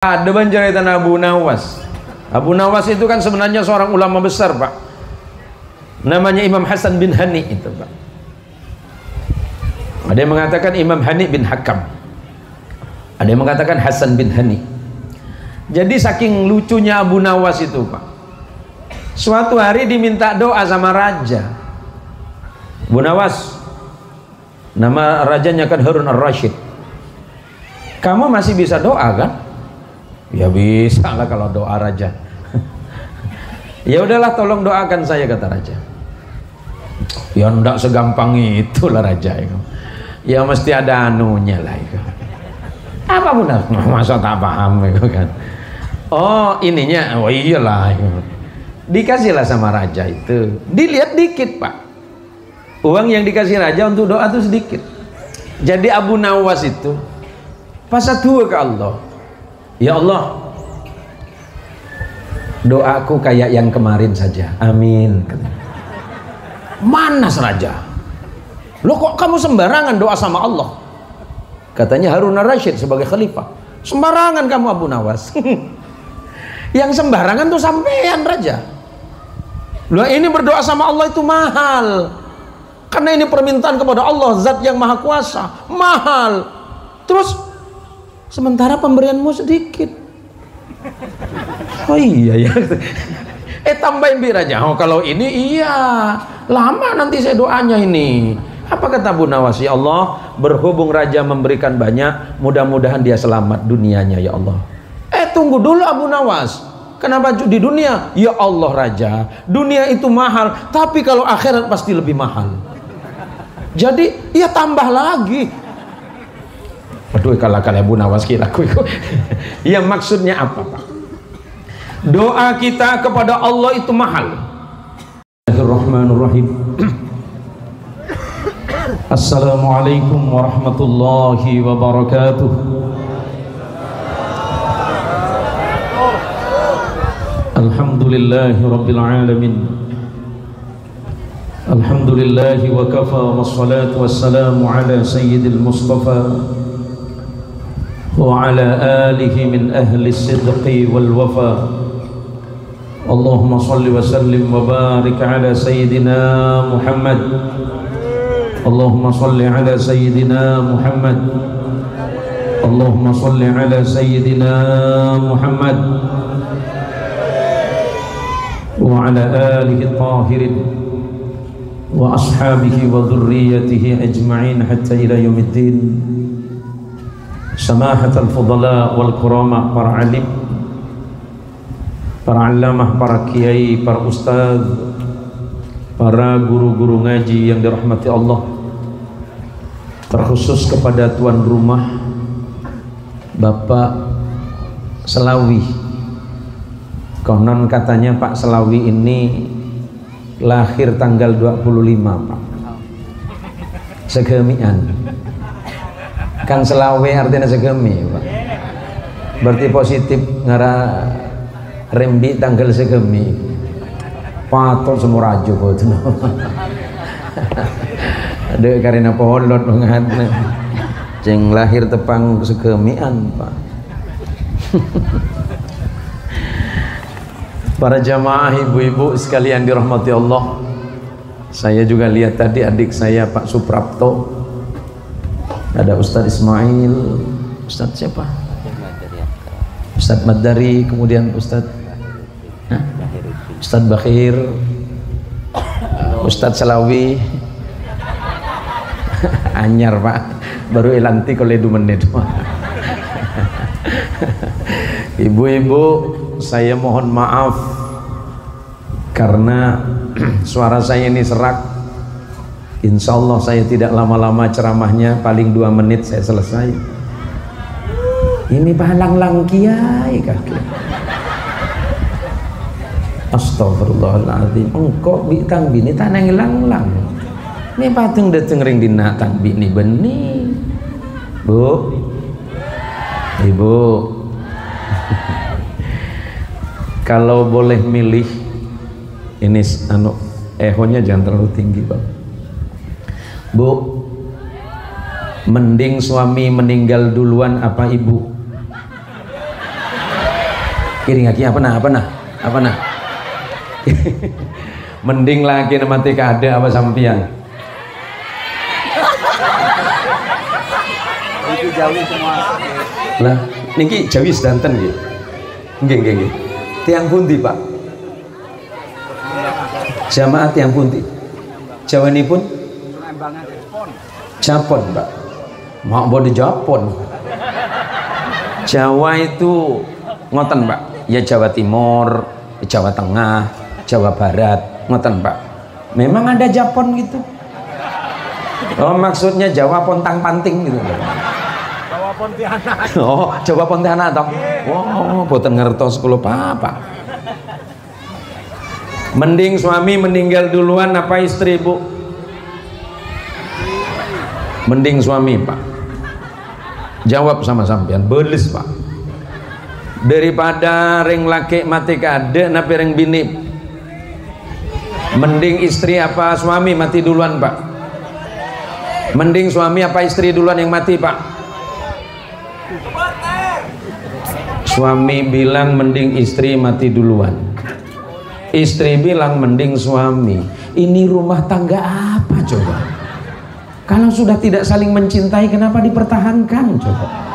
Ada cerita Abu Nawas. Abu Nawas itu kan sebenarnya seorang ulama besar, Pak. Namanya Imam Hasan bin Hani itu, Pak. Ada yang mengatakan Imam Hani bin Hakam. Ada yang mengatakan Hasan bin Hani. Jadi saking lucunya Abu Nawas itu, Pak. Suatu hari diminta doa sama raja. Abu Nawas, nama rajanya kan Harun ar-Rasyid. Kamu masih bisa doa kan? Ya bisa lah kalau doa raja. Ya udahlah, tolong doakan saya, kata raja. Ya enggak segampang itulah raja itu. Ya mesti ada anunya lah itu. Apa pun masa tak paham itu kan. Oh ininya, oh iyalah itu. Dikasihlah sama raja itu. Dilihat dikit, Pak. Uang yang dikasih raja untuk doa itu sedikit. Jadi Abu Nawas itu pasat dua ke Allah. Ya Allah, doaku kayak yang kemarin saja, amin. Manas raja. Loh kok kamu sembarangan doa sama Allah? Katanya Harun ar-Rasyid sebagai khalifah. Sembarangan kamu Abu Nawas. Yang sembarangan tuh sampean raja. Loh ini berdoa sama Allah itu mahal. Karena ini permintaan kepada Allah, zat yang maha kuasa, mahal. Terus sementara pemberianmu sedikit. Oh iya ya. Tambahin bir aja. Oh kalau ini iya, lama nanti saya doanya ini. Apa kata Abu Nawas? Ya Allah, berhubung raja memberikan banyak, mudah-mudahan dia selamat dunianya ya Allah. Tunggu dulu Abu Nawas. Kenapa di dunia? Ya Allah raja, dunia itu mahal, tapi kalau akhirat pasti lebih mahal. Jadi ya tambah lagi. Aduh, kalau Abu Nawas kiraku itu. Ya maksudnya apa, Pak? Doa kita kepada Allah itu mahal. Bismillahirrahmanirrahim. Assalamualaikum warahmatullahi wabarakatuh. Alhamdulillahi rabbil alamin. Alhamdulillahi wa kafa, wassalatu wassalamu ala sayyidil mustafa وعلى آله من أهل الصدق والوفاء. اللهم صل وسلم وبارك على سيدنا محمد. اللهم صل على سيدنا محمد. اللهم صل على سيدنا محمد وعلى آله الطاهرين وأصحابه وذريته أجمعين حتى إلى يوم الدين. Samahatul fudala wal kurama, para alim, para alamah, para kiai, para ustaz, para guru-guru ngaji yang dirahmati Allah, terkhusus kepada tuan rumah Bapak Selawi. Konon katanya Pak Selawi ini lahir tanggal 25, Pak. Segemian. Kan Selawe artinya segemi, Pak. Berarti positif ngara rembi tanggal segemi. Patut semua raju kok itu. Ada karena polot banget. Ceng lahir tepang segemian, Pak. Para jamaah ibu-ibu sekalian dirahmati Allah. Saya juga lihat tadi adik saya Pak Suprapto. Ada Ustadz Ismail, Ustadz siapa? Ustadz Madari, kemudian Ustadz Ustadz Bakhir, Ustadz Selawi. Anyar, Pak, baru ilanti kalau 2 menit. Ibu-ibu, saya mohon maaf karena suara saya ini serak. Insya Allah saya tidak lama-lama ceramahnya, paling 2 menit saya selesai. Ini palang-lang kiai kaki. Astagfirullahaladzim. Engkau bitang bini tanah lang-lang. Ini patung dateng ring dina tang bini benih. Bu, ibu, kalau boleh milih, ini ehonya jangan terlalu tinggi, Pak. Bu, mending suami meninggal duluan apa ibu? Kiring lagi apa nah mending lagi nama tika ada apa sampian itu Jawi semua lah niki Jawi sedanten gitu nggih tiang pundi Pak jamaah tiang pundi jawanipun Japon Pak mau di Japon Jawa itu ngoten Pak ya Jawa Timur Jawa Tengah Jawa Barat ngoten Pak memang ada Japon gitu oh maksudnya Jawa pontang panting gitu Jawa Pontianak oh Jawa Pontianak toh oh boten ngertos kula apa mending suami meninggal duluan apa istri Bu mending suami Pak jawab sama sampean belis Pak daripada ring laki mati kade napi ring bini mending istri apa suami mati duluan Pak mending suami apa istri duluan yang mati Pak suami bilang mending istri mati duluan istri bilang mending suami ini rumah tangga apa coba kalau sudah tidak saling mencintai kenapa dipertahankan coba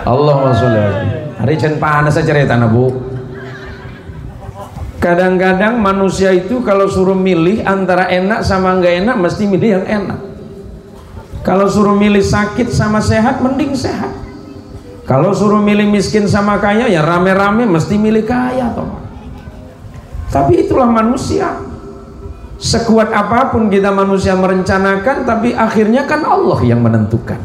Allahumma sholli hari jen panas cerita Bu kadang-kadang manusia itu kalau suruh milih antara enak sama enggak enak mesti milih yang enak kalau suruh milih sakit sama sehat mending sehat kalau suruh milih miskin sama kaya ya rame-rame mesti milih kaya toh. Tapi itulah manusia sekuat apapun kita manusia merencanakan tapi akhirnya kan Allah yang menentukan.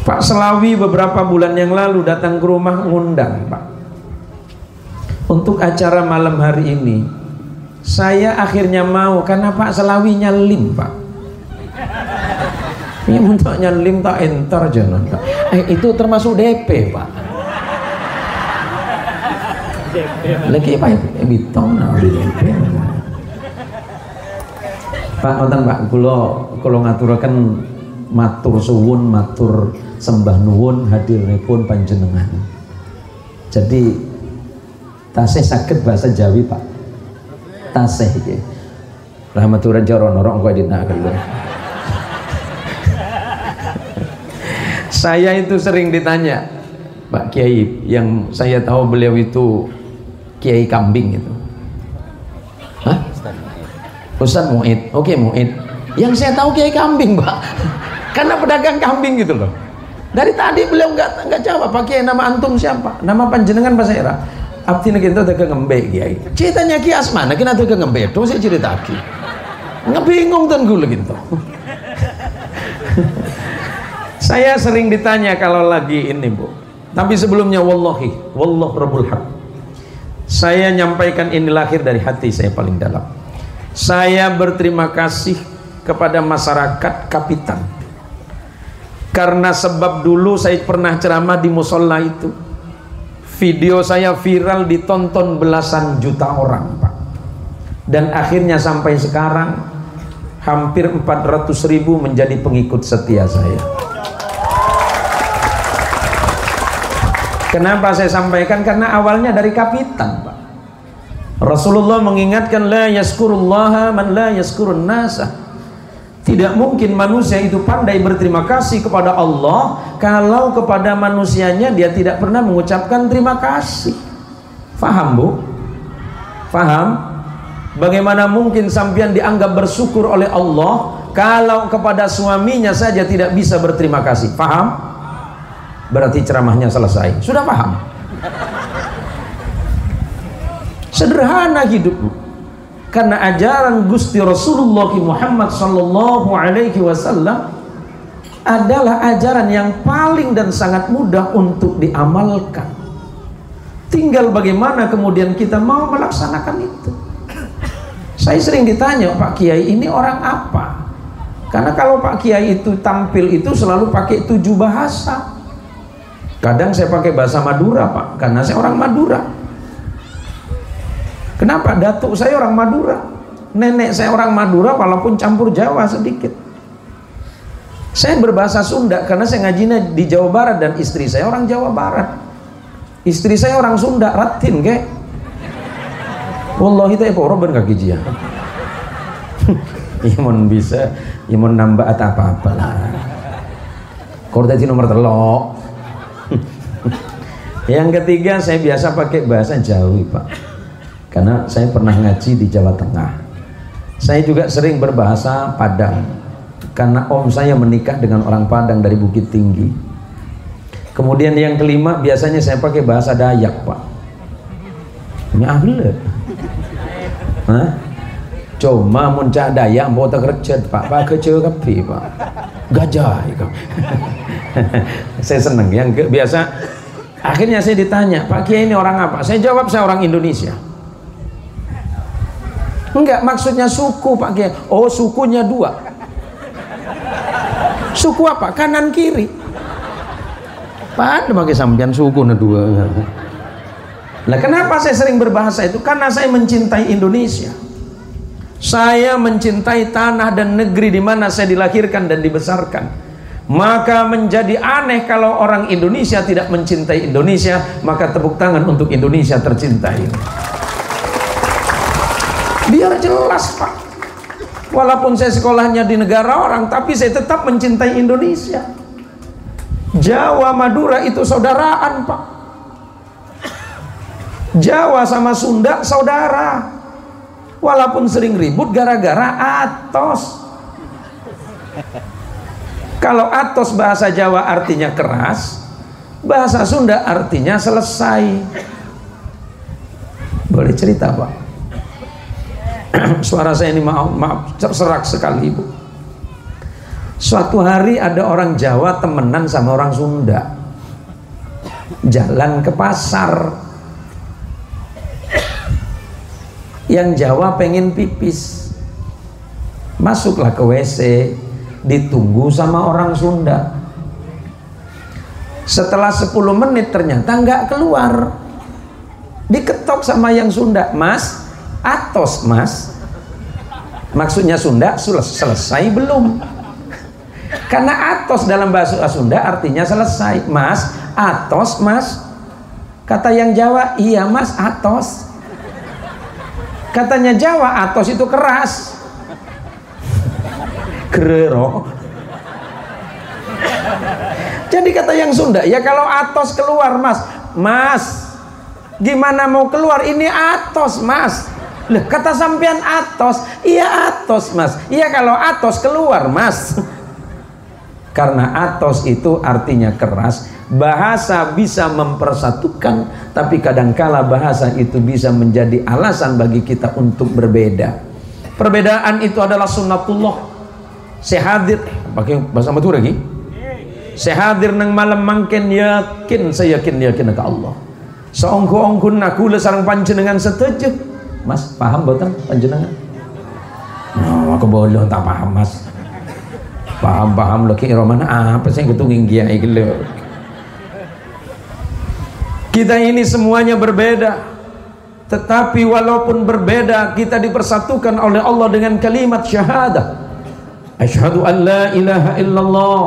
Pak Selawi beberapa bulan yang lalu datang ke rumah ngundang Pak untuk acara malam hari ini saya akhirnya mau karena Pak Selawi nyalim Pak ini untuk nyalim tak enter jangan Pak itu termasuk DP Pak lagi Pak bitong DP Pak wonten Pak kula ngaturaken matur suwun matur sembah nuwun hadiripun panjenengan jadi tasih saged bahasa Jawi Pak tasih iki rahmaturan jaro norok kok dinakaken saya itu sering ditanya Pak Kiai yang saya tahu beliau itu Kiai kambing itu hah? Ustaz Muid oke Muid yang saya tahu Kiai kambing Pak karena pedagang kambing gitu loh dari tadi beliau nggak jawab Pak Kiai nama antum siapa nama panjenengan bahasa era abdi kita dagang ngembe Kiai ceritanya Kiai Asmana kita dagang ngembe itu saya cerita lagi nggak bingung tuh gue gitu saya sering ditanya kalau lagi ini Bu tapi sebelumnya wallahi wallah rabbul haq saya nyampaikan ini lahir dari hati saya paling dalam saya berterima kasih kepada masyarakat Kapitan karena sebab dulu saya pernah ceramah di musola itu video saya viral ditonton belasan juta orang Pak dan akhirnya sampai sekarang hampir 400.000 menjadi pengikut setia saya. Kenapa saya sampaikan? Karena awalnya dari Kapitan Pak Rasulullah mengingatkan la yaskurullaha man la yaskurun nasa tidak mungkin manusia itu pandai berterima kasih kepada Allah kalau kepada manusianya dia tidak pernah mengucapkan terima kasih. Faham Bu? Faham? Bagaimana mungkin sampean dianggap bersyukur oleh Allah kalau kepada suaminya saja tidak bisa berterima kasih? Faham? Berarti ceramahnya selesai. Sudah paham? Sederhana hidup karena ajaran Gusti Rasulullah Muhammad sallallahu alaihi wasallam adalah ajaran yang paling dan sangat mudah untuk diamalkan. Tinggal bagaimana kemudian kita mau melaksanakan itu. Saya sering ditanya, Pak Kiai ini orang apa? Karena kalau Pak Kiai itu tampil itu selalu pakai 7 bahasa. Kadang saya pakai bahasa Madura Pak, karena saya orang Madura. Kenapa? Datuk saya orang Madura, nenek saya orang Madura walaupun campur Jawa sedikit. Saya berbahasa Sunda karena saya ngajinya di Jawa Barat dan istri saya orang Jawa Barat. Istri saya orang Sunda, Ratin ke. Wallahi teh poroben kaki dia. Imun bisa, imun nambah atau apa-apa lah. Korteti nomor telok. Yang ketiga, saya biasa pakai bahasa Jawi, Pak. Karena saya pernah ngaji di Jawa Tengah. Saya juga sering berbahasa Padang. Karena om saya menikah dengan orang Padang dari Bukit Tinggi. Kemudian yang kelima, biasanya saya pakai bahasa Dayak, Pak. Ini ahli. Hah? Cuma muncak Dayak mau tak kerja, Pak. Pak kerja kapi, Pak. Gajah itu. Saya senang yang biasa. Akhirnya saya ditanya, Pak Kiai ini orang apa? Saya jawab saya orang Indonesia. Enggak, maksudnya suku, Pak Kiai. Oh, sukunya dua. Suku apa? Kanan kiri. Pan pakai sampean suku dua. Nah, kenapa saya sering berbahasa itu? Karena saya mencintai Indonesia. Saya mencintai tanah dan negeri di mana saya dilahirkan dan dibesarkan. Maka menjadi aneh kalau orang Indonesia tidak mencintai Indonesia. Maka tepuk tangan untuk Indonesia tercintai. Biar jelas, Pak. Walaupun saya sekolahnya di negara orang, tapi saya tetap mencintai Indonesia. Jawa Madura itu saudaraan, Pak. Jawa sama Sunda saudara. Walaupun sering ribut gara-gara atos. Kalau atos bahasa Jawa artinya keras, bahasa Sunda artinya selesai. Boleh cerita, Pak? Suara saya ini maaf serak sekali, Ibu. Suatu hari ada orang Jawa temenan sama orang Sunda. Jalan ke pasar. Yang Jawa pengen pipis, masuklah ke WC, ditunggu sama orang Sunda. Setelah 10 menit ternyata nggak keluar. Diketok sama yang Sunda, Mas, atos Mas. Maksudnya Sunda, selesai belum? Karena atos dalam bahasa Sunda artinya selesai. Mas, atos Mas. Kata yang Jawa, iya Mas, atos. Katanya Jawa, atos itu keras. Gerero. Jadi kata yang Sunda, ya kalau atos keluar Mas. Mas, gimana mau keluar? Ini atos Mas. Loh, kata sampean atos. Iya atos Mas. Iya kalau atos keluar Mas. Karena atos itu artinya keras. Bahasa bisa mempersatukan, tapi kadangkala bahasa itu bisa menjadi alasan bagi kita untuk berbeda. Perbedaan itu adalah sunnatullah. Saya hadir, pakai bahasa Madura lagi. Saya hadir nang malam mangken yakin, saya yakin ke Allah. Saongko-ongkun aku sareng panjenengan setuju. Mas, paham boten panjenengan? No, aku boleh tak paham, Mas. Paham lagi romana apa sih ketunging kiai iki. Kita ini semuanya berbeda, tetapi walaupun berbeda kita dipersatukan oleh Allah dengan kalimat syahadah. Asyhadu an la ilaha illallah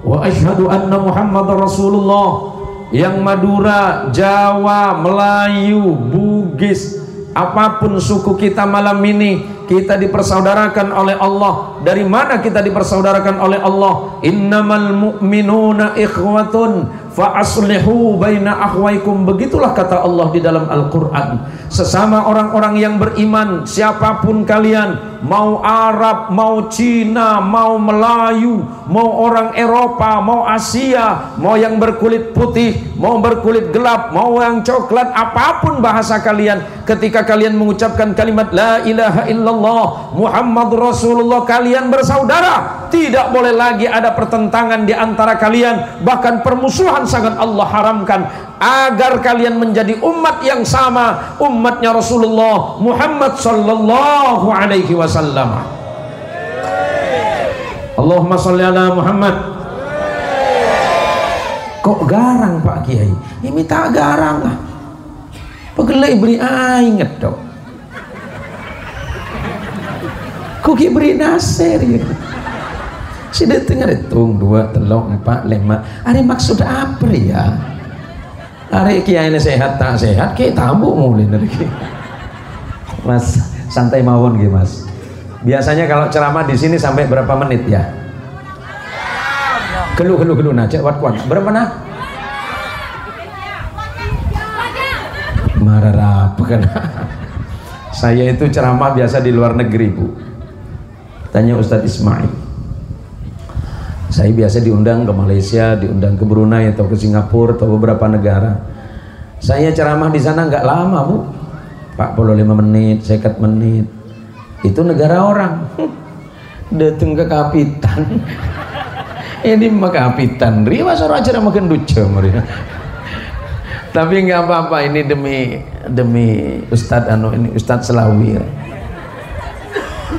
wa asyhadu anna Muhammadar Rasulullah. Yang Madura, Jawa, Melayu, Bugis, apapun suku kita malam ini, kita dipersaudarakan oleh Allah. Dari mana kita dipersaudarakan oleh Allah? Innamal mu'minuna ikhwatun fa aslihu baina akhwaikum. Begitulah kata Allah di dalam Al-Quran. Sesama orang-orang yang beriman, siapapun kalian, mau Arab, mau Cina, mau Melayu, mau orang Eropa, mau Asia, mau yang berkulit putih, mau berkulit gelap, mau yang coklat, apapun bahasa kalian, ketika kalian mengucapkan kalimat la ilaha illallah Muhammad Rasulullah, kalian bersaudara. Tidak boleh lagi ada pertentangan di antara kalian, bahkan permusuhan sangat Allah haramkan. Agar kalian menjadi umat yang sama, umatnya Rasulullah Muhammad sallallahu alaihi wasallam. Allahumma sholli ala Muhammad. Kok garang Pak Kiai? Ini tak garang lah. Pegelai beri inget dong. Kok beri nasir ya? Sudah dengar hitung 2, 3, 4, 5. Hari maksud apa ya? Hari kiai ini sehat tak sehat, kayak tamu mulai dari Mas santai mawon gitu Mas. Biasanya kalau ceramah di sini sampai berapa menit ya? Gelu najak kuat. Berapa nah? Marah apa kan? Saya itu ceramah biasa di luar negeri, Bu. Tanya Ustadz Ismail. Saya biasa diundang ke Malaysia, diundang ke Brunei atau ke Singapura atau beberapa negara. Saya ceramah di sana nggak lama, Bu. 45 menit, 50 menit. Itu negara orang. Datang ke kapitan. Ini mah kapitan. Riwa suruh acara makan duca mereka. Tapi nggak apa-apa, ini demi Ustadz ini Ustadz Selawir.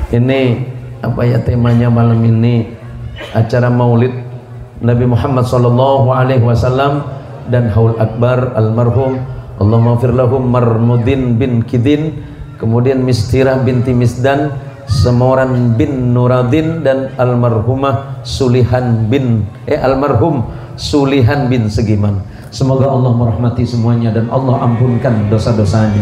Ini apa ya temanya malam ini, acara Maulid Nabi Muhammad SAW dan Haul Akbar almarhum Allahumma fir lahum Marmudin bin Kidin, kemudian Mistirah binti Misdan, Semoran bin Nuradin, dan almarhumah almarhum Sulihan bin Segiman. Semoga Allah merahmati semuanya dan Allah ampunkan dosa-dosanya.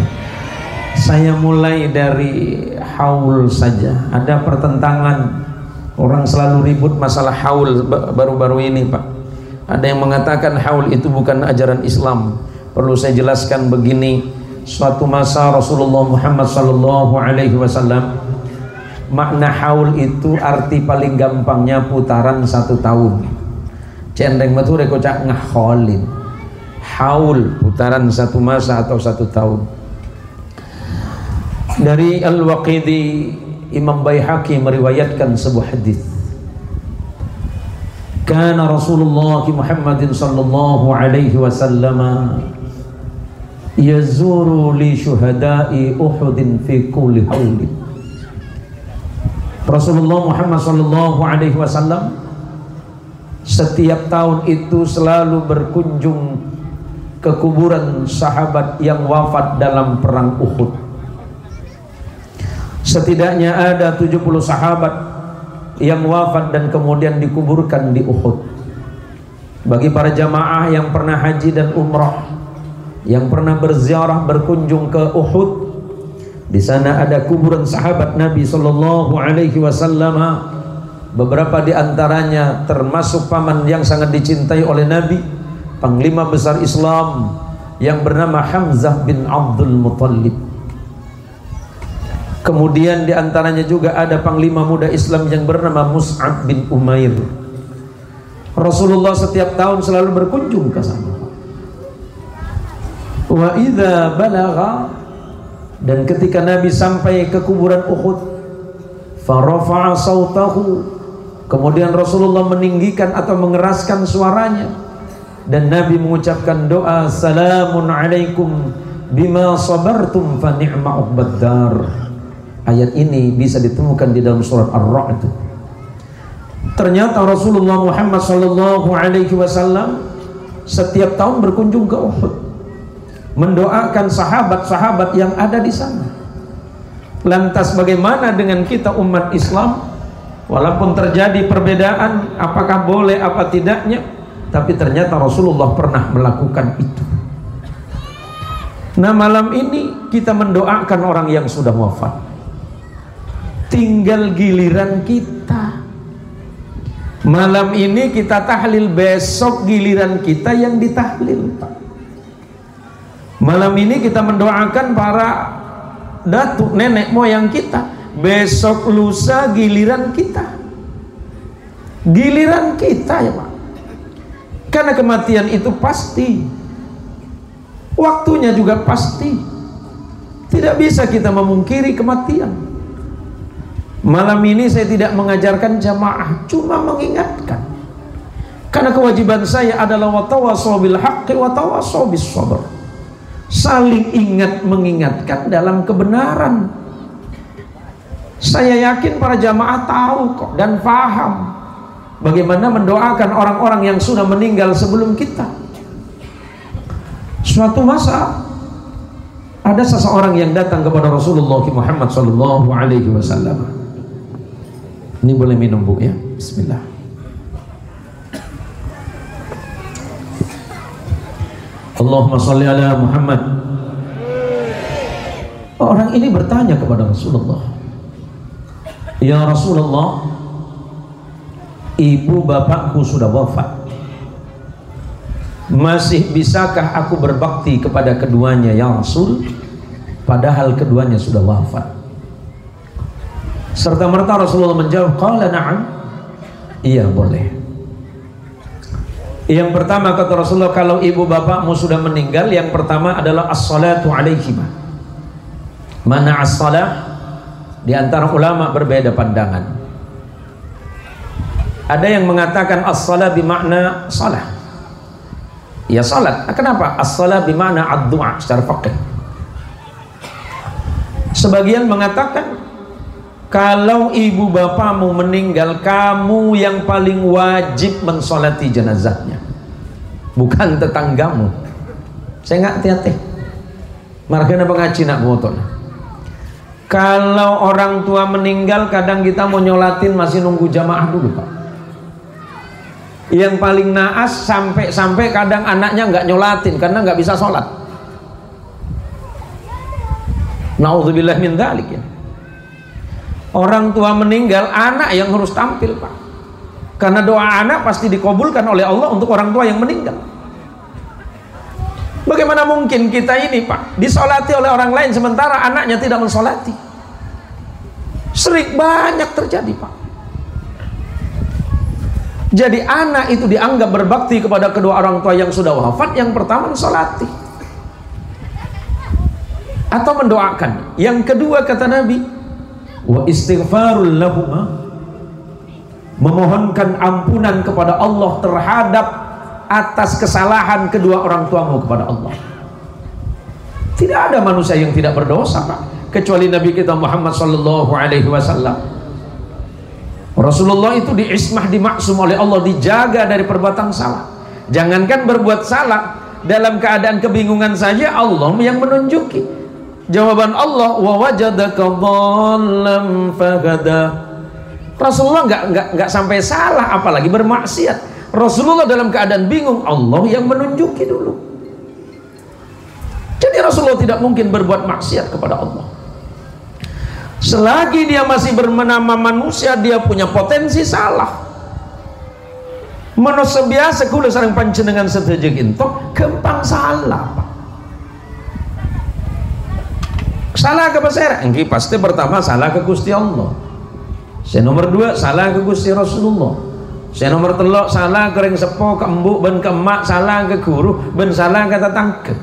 Saya mulai dari haul saja. Ada pertentangan, orang selalu ribut masalah haul baru-baru ini, Pak. Ada yang mengatakan haul itu bukan ajaran Islam. Perlu saya jelaskan begini. Suatu masa Rasulullah Muhammad SAW, makna haul itu arti paling gampangnya putaran 1 tahun. Cendeng betul rekocak ngakholin. Haul putaran 1 masa atau 1 tahun. Dari Al-Waqidi, Imam Baihaqi meriwayatkan sebuah hadis. Kana Rasulullah Muhammadin sallallahu alaihi wasallam yazuru li syuhada'i Uhudin fi kulli haulin. Rasulullah Muhammad sallallahu alaihi wasallam setiap tahun itu selalu berkunjung ke kuburan sahabat yang wafat dalam perang Uhud. Setidaknya ada 70 sahabat yang wafat dan kemudian dikuburkan di Uhud. Bagi para jamaah yang pernah haji dan umrah, yang pernah berziarah berkunjung ke Uhud, di sana ada kuburan sahabat Nabi sallallahu alaihi wasallam. Beberapa di antaranya termasuk paman yang sangat dicintai oleh Nabi, panglima besar Islam yang bernama Hamzah bin Abdul Muttalib. Kemudian di antaranya juga ada panglima muda Islam yang bernama Mus'ab bin Umair. Rasulullah setiap tahun selalu berkunjung ke sana. Wa idza balagha, dan ketika Nabi sampai ke kuburan Uhud, farafa'a sautahu, kemudian Rasulullah meninggikan atau mengeraskan suaranya, dan Nabi mengucapkan doa, salamun alaikum bima sabartum fa ni'ma uqbad dar. Ayat ini bisa ditemukan di dalam surat Ar-Ra'd. Ternyata Rasulullah Muhammad sallallahu alaihi wasallam setiap tahun berkunjung ke Uhud, mendoakan sahabat-sahabat yang ada di sana. Lantas bagaimana dengan kita umat Islam? Walaupun terjadi perbedaan apakah boleh apa tidaknya, tapi ternyata Rasulullah pernah melakukan itu. Nah, malam ini kita mendoakan orang yang sudah wafat. Tinggal giliran kita. Malam ini kita tahlil, besok giliran kita yang ditahlil. Malam ini kita mendoakan para datuk nenek moyang kita, besok lusa giliran kita. Giliran kita ya Pak. Karena kematian itu pasti, waktunya juga pasti. Tidak bisa kita memungkiri kematian. Malam ini saya tidak mengajarkan jamaah, cuma mengingatkan. Karena kewajiban saya adalah watawassaw bil haqqi watawassaw bis sabr. Saling ingat mengingatkan dalam kebenaran. Saya yakin para jamaah tahu kok dan paham bagaimana mendoakan orang-orang yang sudah meninggal sebelum kita. Suatu masa ada seseorang yang datang kepada Rasulullah Muhammad sallallahu alaihi wasallam. Ini boleh minum Bu ya. Bismillah. Allahumma sholli ala Muhammad. Orang ini bertanya kepada Rasulullah, ya Rasulullah, ibu bapakku sudah wafat, masih bisakah aku berbakti kepada keduanya ya Rasul, padahal keduanya sudah wafat? Serta merta Rasulullah menjawab, qala na'am, iya boleh. Yang pertama kata Rasulullah, kalau ibu bapakmu sudah meninggal, yang pertama adalah as-salatu alaihima. Mana as-salah? Di antara ulama berbeda pandangan. Ada yang mengatakan as-salah bermakna salah, ya salat. Kenapa? As-salah bermakna ad-du'a secara fikih. Sebagian mengatakan kalau ibu bapamu meninggal, kamu yang paling wajib mensolati jenazahnya, bukan tetanggamu. Saya nggak hati-hati. Margana pengaji nak motor. Kalau orang tua meninggal, kadang kita mau nyolatin masih nunggu jamaah dulu, Pak. Yang paling naas sampai kadang anaknya nggak nyolatin karena nggak bisa sholat. Naudzubillah min dzalik ya. Orang tua meninggal, anak yang harus tampil, Pak. Karena doa anak pasti dikabulkan oleh Allah untuk orang tua yang meninggal. Bagaimana mungkin kita ini, Pak, disolati oleh orang lain sementara anaknya tidak mensolati? Sering banyak terjadi, Pak. Jadi anak itu dianggap berbakti kepada kedua orang tua yang sudah wafat, yang pertama mensolati atau mendoakan. Yang kedua kata Nabi, wa istighfarul lahuma, memohonkan ampunan kepada Allah terhadap atas kesalahan kedua orang tuamu kepada Allah. Tidak ada manusia yang tidak berdosa, Pak, kecuali Nabi kita Muhammad sallallahu alaihi wasallam. Rasulullah itu diismah, dimaksum oleh Allah, dijaga dari perbuatan salah. Jangankan berbuat salah, dalam keadaan kebingungan saja Allah yang menunjuki. Jawaban Allah, wa wajadaka dhallam fahada. Rasulullah nggak sampai salah, apalagi bermaksiat. Rasulullah dalam keadaan bingung, Allah yang menunjuki dulu. Jadi Rasulullah tidak mungkin berbuat maksiat kepada Allah. Selagi dia masih bernama manusia, dia punya potensi salah. Manusia biasa kula sareng panjenengan sedaya gintok gampang salah, Pak. Salah ke pasera, ini pasti pertama salah ke Gusti Allah. Saya nomor dua salah ke Gusti Rasulullah. Saya nomor telok salah ke ring sepo, ke embuk, ben ke emak, salah ke guru, ben salah ke tetangga.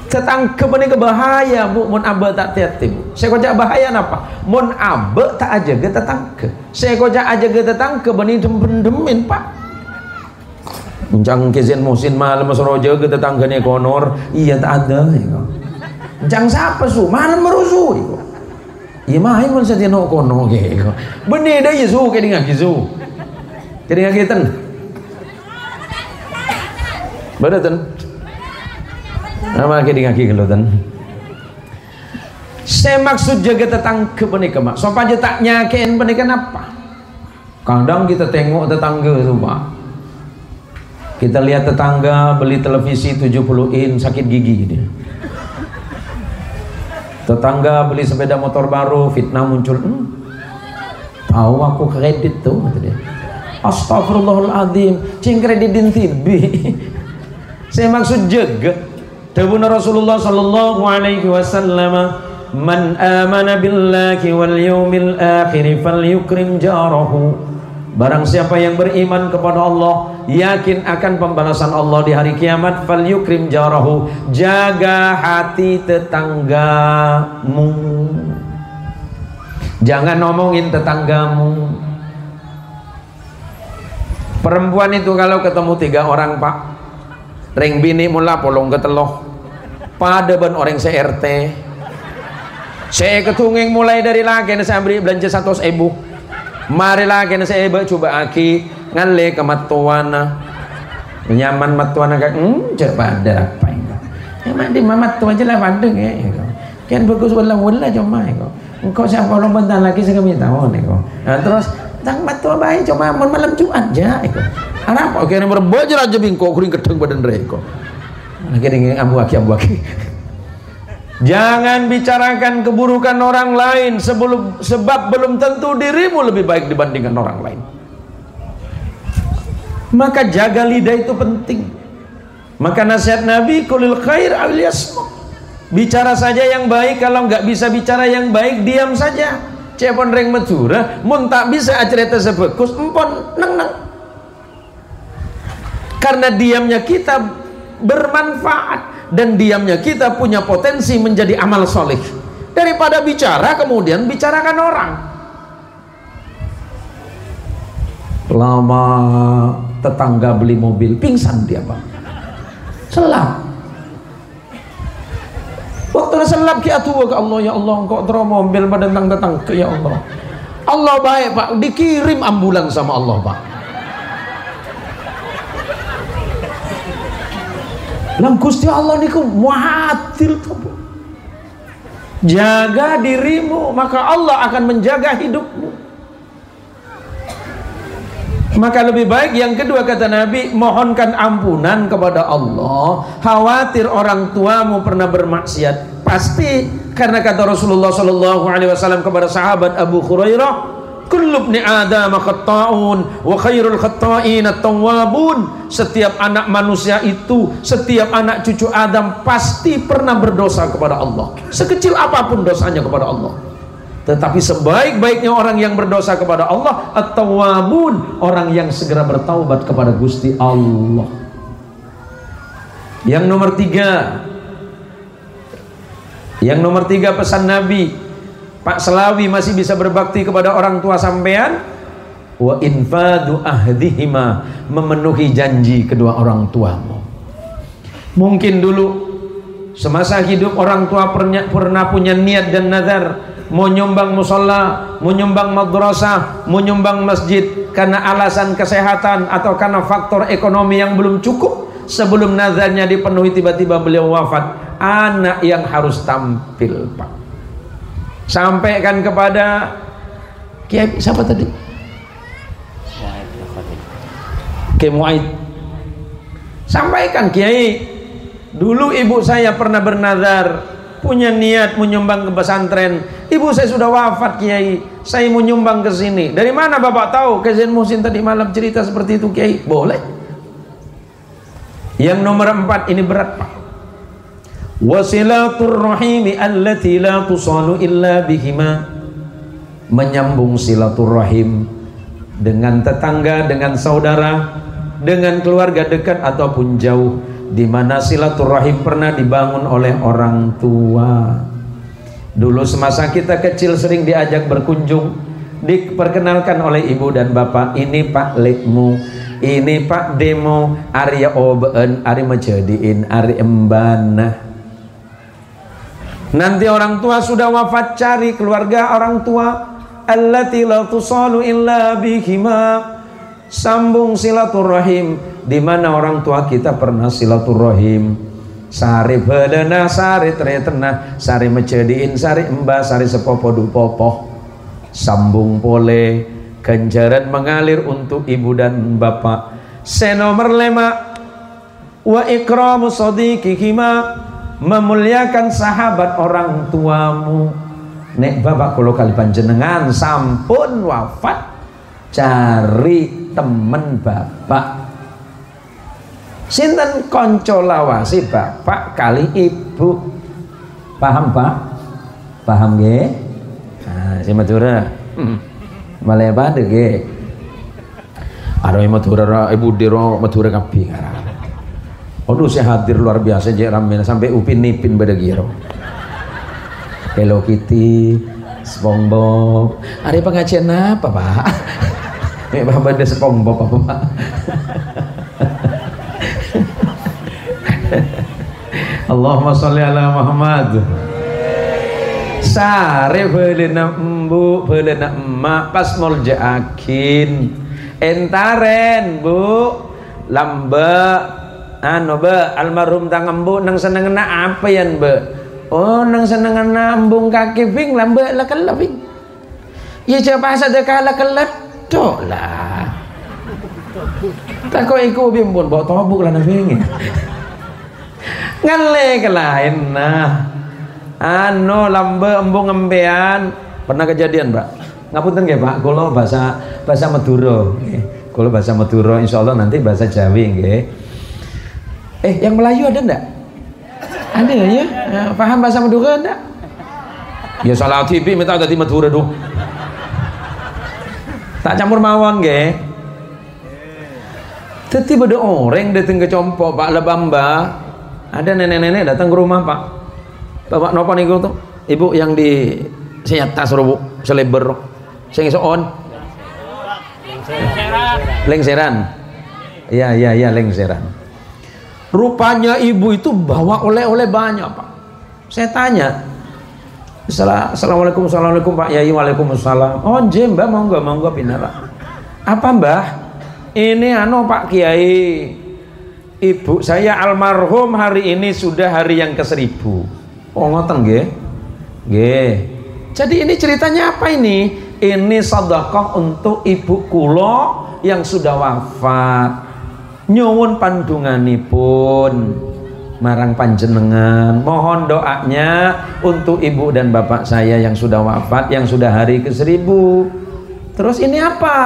Tetangga ini kebahaya, Bu, mun abe tak hati-hati, Bu. Saya kocak bahaya apa? Mun abe tak aja ke tetangga. Saya kocak aja ke tetangga, beni dem-demin, Pak. Encang kezen musin malam sorojo ke tetangganya konor, iya tak ada. Encang siapa su? Malam merusuh. Iya main mun satia no kono ge. Benih dah Yesus ke dengan Yesus. Ke dengan kita. Beratan. Nama ke dengan kita tan. Saya maksud jaga tetangga benih mak. So aja tak nyakein benih kenapa? Kadang kita tengok tetangga tu, Pak. Kita lihat tetangga beli televisi 70 in sakit gigi dia. Tetangga beli sepeda motor baru, fitnah muncul. Tahu aku kredit tuh, kata dia. Astagfirullahaladzim, cing kreditin TV. Saya maksud jaga. Dawuh Rasulullah sallallahu alaihi wasallam, man amana billahi wal yawmil akhir falyukrim jarahu. Barang siapa yang beriman kepada Allah, yakin akan pembalasan Allah di hari kiamat, falyukrim jarahu, jaga hati tetanggamu. Jangan ngomongin tetanggamu. Perempuan itu kalau ketemu 3 orang, Pak, ring bini mula polong keteloh pada ben orang CRT. Saya ketunging mulai dari lagi saya beri belanja 100.000. Mari lagi saya coba aki ngale ke matuana nyaman matuana kan coba ada apa ini emang di mamat tu aja lah pandeng ya kan bagus wala cuma engkau siapa orang bentar lagi saya kami tahu nih kok. Nah, terus tang matu baik cuma malam Jumat aja Apa kene berbojer aja bingko kuring kedeng badan reko. Lagi ambu-aki. Jangan bicarakan keburukan orang lain sebab belum tentu dirimu lebih baik dibandingkan orang lain. Maka jaga lidah itu penting. Maka nasihat Nabi kulil khair awil yasmut. Bicara saja yang baik, kalau nggak bisa bicara yang baik diam saja. Cepon reng Madura mun tak bisa acerita sebagus empon neng. Karena diamnya kita bermanfaat dan diamnya kita punya potensi menjadi amal soleh daripada bicara kemudian bicarakan orang. Lama tetangga beli mobil pingsan dia Pak, selap. Waktu selap ki atuh ke Allah, ya Allah engkau terus mobil pada datang ke ya Allah. Allah baik Pak, dikirim ambulans sama Allah Pak. Lang Gusti Allah niku muatil tuh. Jaga dirimu, maka Allah akan menjaga hidupmu. Maka lebih baik yang kedua kata Nabi, mohonkan ampunan kepada Allah. Khawatir orang tuamu pernah bermaksiat, pasti karena kata Rasulullah SAW kepada sahabat Abu Hurairah, kullu ibni Adam khata'un wa khairul khata'in at-tawwabun. Setiap anak manusia itu, setiap anak cucu Adam pasti pernah berdosa kepada Allah, sekecil apapun dosanya kepada Allah. Tetapi sebaik-baiknya orang yang berdosa kepada Allah at-tawwabun, orang yang segera bertaubat kepada Gusti Allah. Yang nomor tiga pesan Nabi, Pak Selawi masih bisa berbakti kepada orang tua sampean. Wa infadu ahdihima, memenuhi janji kedua orang tuamu. Mungkin dulu semasa hidup orang tua pernah punya niat dan nazar mau nyumbang musola, mau nyumbang madrasah, mau nyumbang masjid, karena alasan kesehatan atau karena faktor ekonomi yang belum cukup. Sebelum nazarnya dipenuhi tiba-tiba beliau wafat. Anak yang harus tampil Pak, sampaikan kepada Kiai siapa tadi? Kiai Muaid. Sampaikan, Kiai, dulu ibu saya pernah bernazar, punya niat menyumbang ke pesantren. Ibu saya sudah wafat, Kiai. Saya mau nyumbang ke sini. Dari mana Bapak tahu? Kiai Muhsin tadi malam cerita seperti itu, Kiai. Boleh. Yang nomor 4 ini berat, Pak. Wasilatur rahimi allati la tusalu illa bihima, menyambung silaturahim dengan tetangga, dengan saudara, dengan keluarga dekat ataupun jauh, di mana silaturahim pernah dibangun oleh orang tua. Dulu semasa kita kecil sering diajak berkunjung, diperkenalkan oleh ibu dan bapak, ini Pak Lekmu, ini Pak Demo, Arya Oben, Ari Majadiin, Ari Embana. Nanti orang tua sudah wafat, cari keluarga orang tua, allati la tusalu illa bihima, sambung silaturahim, di mana orang tua kita pernah silaturahim. Sari bedena, sari tretena, sari Majadiin, sari Emba, sari sepopo dupopo, sambung pole, ganjaran mengalir untuk ibu dan bapak. Senomor 5, wa ikramu sadiqihima, memuliakan sahabat orang tuamu. Nek bapak kalau kali panjenengan sampun wafat, cari temen bapak, sinten konco lawasi bapak kali ibu. Paham Pak? Paham nggih? Nah, si Madura malah pada nggih. Ada Madura ibu diro Madura kabeh. Aduh, saya hadir luar biasa Jek Ramen sampai Upin Ipin pada giro. Hello Kitty, SpongeBob. Ada pengajian apa Pak? Mek bapak ada SpongeBob apa Pak? Allahumma sholli ala Muhammad. Sare beulena embu, beulena emak pas muljaakin. Entaren Bu, lamba anu Be, almarhum tang embu nang senengna apa yan Be? Oh, nang senengna embung kaki ping lambe lah kelebing. Ya coba saja kala keledok lah. Tak kok iku bimbun bawa tobuk lah nanging. Ngale kelain nah. Anu lambe embung ngembean pernah kejadian, Pak. Ngapunten nggih, Pak. Kula bahasa Madura nggih. Kula bahasa Madura insyaallah nanti bahasa Jawi nggih. Yang Melayu ada enggak? Ada ya? Paham bahasa Madura enggak? Ya salah TV minta dadi Madura dong. Tak campur mawon nggih. Teti pada orang datang ke Compok Pak Lebamba, ada nenek-nenek datang ke rumah Pak. Bapak nopo niku tuh, ibu yang di Senyata Surubu Seleber, sing iso on. Lengseran. Iya lengseran. Rupanya ibu itu bawa oleh-oleh banyak Pak. Saya tanya, Assalamualaikum Pak Yai. Waalaikumsalam. Oh nggih Mbak, monggo pindah Pak. Apa Mbah? Ini Pak Kiai, ibu saya almarhum hari ini sudah hari yang ke-1000. Oh ngoten nggih. Nggih. Jadi ini ceritanya apa ini? Ini sedekah untuk ibu kula yang sudah wafat. Nyuwun pandunganipun marang panjenengan. Mohon doanya untuk ibu dan bapak saya yang sudah wafat, yang sudah hari ke-1000. Terus ini apa?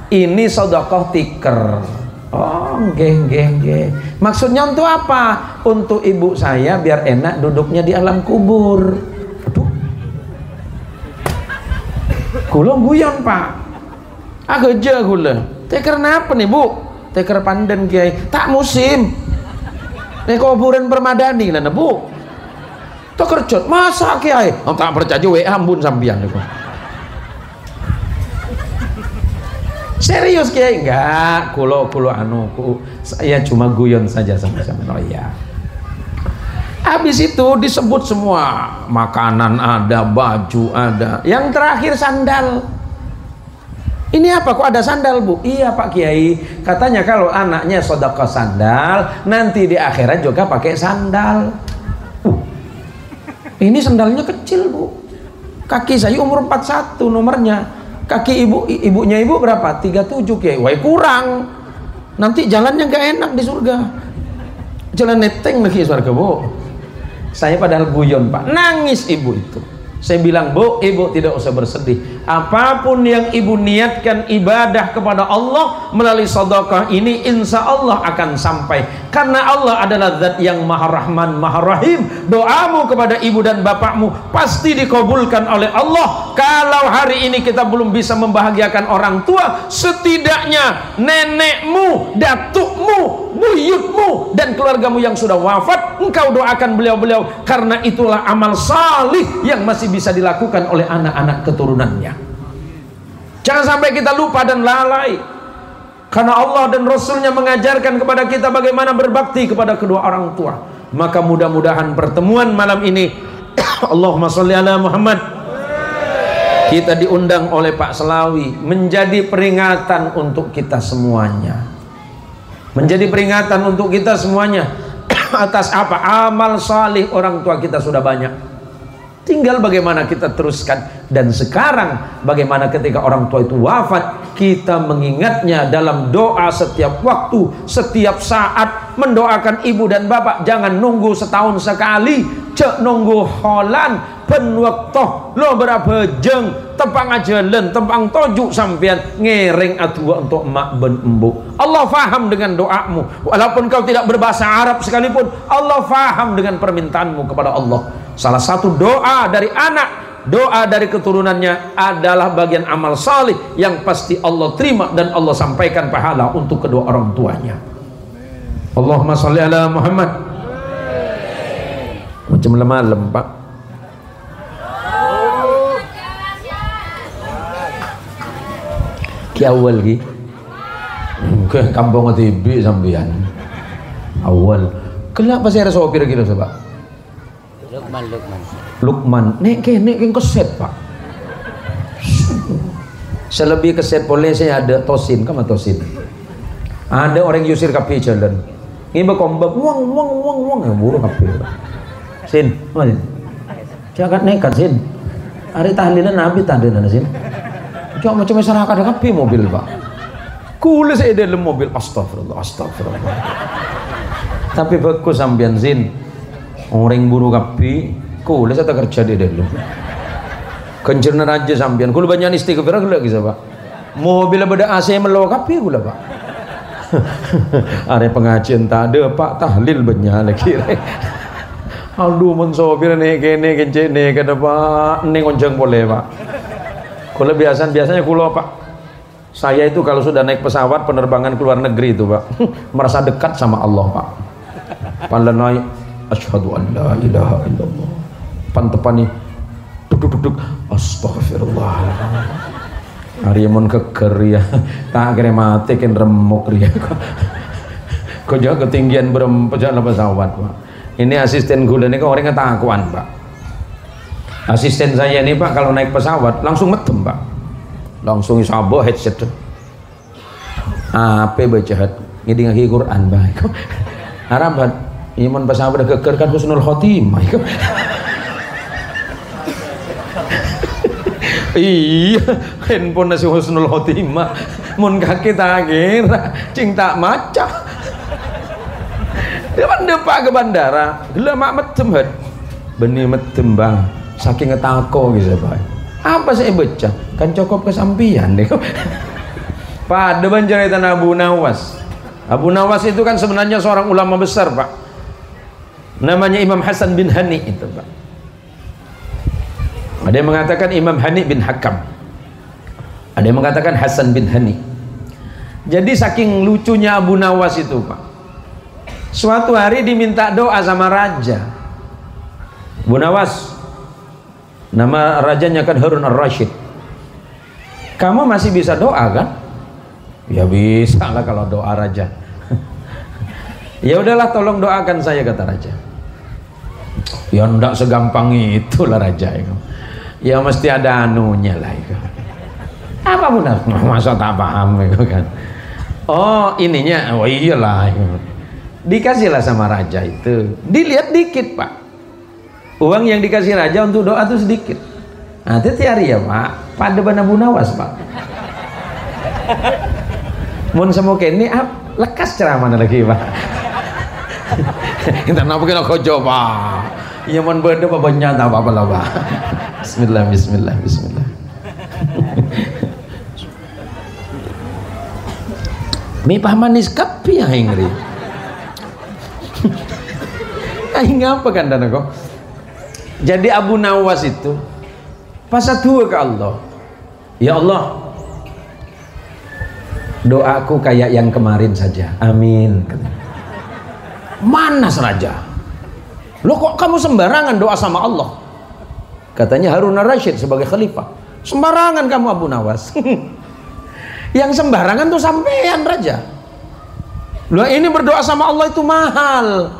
Ini sedekah tikar. Oh, nggih. Maksudnya untuk apa? Untuk ibu saya biar enak duduknya di alam kubur. Aduh. Kula guyon, Pak. Aja kula. Tikar napa nih, Bu? Tikar pandan Kiai. Tak musim. Nek kuburan permadani lah, Bu. Tak kerjot. Masa Kiai? Oh, tak percaya WA ampun sampeyan niku. Serius Kiai? Enggak, kulo saya cuma guyon saja sama-sama. Oh iya. Habis itu disebut semua, makanan ada, baju ada. Yang terakhir sandal. Ini apa kok ada sandal, Bu? Iya Pak Kiai, katanya kalau anaknya sedekah sandal, nanti di akhirat juga pakai sandal. Ini sandalnya kecil, Bu. Kaki saya umur 41 nomornya. Kaki ibunya ibu berapa? 37 Kiai. Wah kurang. Nanti jalannya gak enak di surga. Jalan neteng lagi surga, Bu. Saya padahal guyon, Pak. Nangis ibu itu. Saya bilang, Bu, ibu tidak usah bersedih. Apapun yang ibu niatkan ibadah kepada Allah melalui sedekah ini, insya Allah akan sampai. Karena Allah adalah zat yang maha rahman, maha rahim. Doamu kepada ibu dan bapakmu pasti dikabulkan oleh Allah. Kalau hari ini kita belum bisa membahagiakan orang tua, setidaknya nenekmu, datukmu, buyutmu, dan keluargamu yang sudah wafat, engkau doakan beliau-beliau. Karena itulah amal salih yang masih bisa dilakukan oleh anak-anak keturunannya. Jangan sampai kita lupa dan lalai, karena Allah dan Rasulnya mengajarkan kepada kita bagaimana berbakti kepada kedua orang tua. Maka mudah-mudahan pertemuan malam ini Allahumma sholli ala Muhammad, kita diundang oleh Pak Selawi menjadi peringatan untuk kita semuanya. Menjadi peringatan untuk kita semuanya. Atas apa? Amal salih orang tua kita sudah banyak. Tinggal bagaimana kita teruskan. Dan sekarang bagaimana ketika orang tua itu wafat, kita mengingatnya dalam doa setiap waktu, setiap saat, mendoakan ibu dan bapak. Jangan nunggu setahun sekali, cek nunggu holan ben waktu lo berapa jeng tepang ajalan, tepang tojuk sampean ngering adua untuk emak ben embu. Allah faham dengan doamu, walaupun kau tidak berbahasa Arab sekalipun, Allah faham dengan permintaanmu kepada Allah. Salah satu doa dari anak, doa dari keturunannya adalah bagian amal salih yang pasti Allah terima dan Allah sampaikan pahala untuk kedua orang tuanya. Allahumma sholli ala Muhammad. Macam lemah Pak. Ki awal ki. Ke kampung TV sampean. Awal. Kenapa saya rasa sopir gitu Pak? Lukman. Nek keset Pak. Selebih keset boleh saya ada tosin, kamu tosin. Ada orang yusir kapi jalan. Ini berkombak, wang yang buruk kapi. Sin, mana? Jangan nekat Sin. Hari tahlilan nabi tahlilan Sin. Cuma macam masyarakat kapi mobil Pak. Kula saya dalam mobil, astagfirullah, astagfirullah. Tapi bagus sampean zin. Orang buru kapi, kula saya tak kerja di dalam. Kencerna raja sampean, kula banyak istighfar kula kisah Pak. Mobil beda AC melo kapi kula Pak. Are pengajian tak ada Pak, tahlil banyak lagi. Aduh mun sopir nih kene kencene kada Pak, ning onjang boleh Pak. Kula biasanya kula Pak. Saya itu kalau sudah naik pesawat penerbangan ke luar negeri itu Pak, merasa dekat sama Allah Pak. Pandai naik asyhadu an la ilaha illallah. Pantepani duduk astagfirullah. Hari mun keker ya, tak kira mati kan remuk ya. Kok jaga ketinggian perjalanan pesawat Pak. Ini asisten gue ini kan orangnya takuan Pak. Asisten saya ini Pak kalau naik pesawat langsung medem Pak, langsung isabo headset apa baca ini ngaji Quran Pak. Harapan iman pesawat keker kan husnul khotimah. Iya handphone nasi husnul khotimah mun kaki tak kira cing tak maca. Dia Pak ke bandara, gila mak medem hat, benih medem Bang, saking ngetako gitu Pak. Apa saya baca? Kan cukup kesampian deh. Pak, depan cerita Abu Nawas. Abu Nawas itu kan sebenarnya seorang ulama besar Pak. Namanya Imam Hasan bin Hani itu Pak. Ada yang mengatakan Imam Hani bin Hakam. Ada yang mengatakan Hasan bin Hani. Jadi saking lucunya Abu Nawas itu Pak. Suatu hari diminta doa sama raja. Bu Nawas, nama rajanya kan Harun Ar-Rasyid. Kamu masih bisa doa kan? Ya bisa lah kalau doa raja. Ya udahlah tolong doakan saya kata raja. Ya enggak segampang itulah raja itu. Ya mesti ada anunya lah itu. Apa Bu Nawas? Masa tak paham itu kan? Oh ininya, oh iyalah itu. Dikasihlah sama raja itu, dilihat dikit Pak, uang yang dikasih raja untuk doa itu sedikit. Nah itu hari ya Pak, pada Abu Nawas Pak. Mun semua kini lekas ceramah lagi Pak. Kita nampak kita kojo Pak. Ya mun benda apa nyata apa lah Pak. Bismillah, Bismillah, Bismillah. Mi pahmanis kapi yang ingri. Ngapa kan dana kok? Jadi Abu Nawas itu pas dua ke Allah. Ya Allah, doaku kayak yang kemarin saja. Amin. Mana raja? Lo kok kamu sembarangan doa sama Allah? Katanya Harun Ar-Rasyid sebagai khalifah. Sembarangan kamu Abu Nawas. Yang sembarangan tuh sampean raja. Lo ini berdoa sama Allah itu mahal.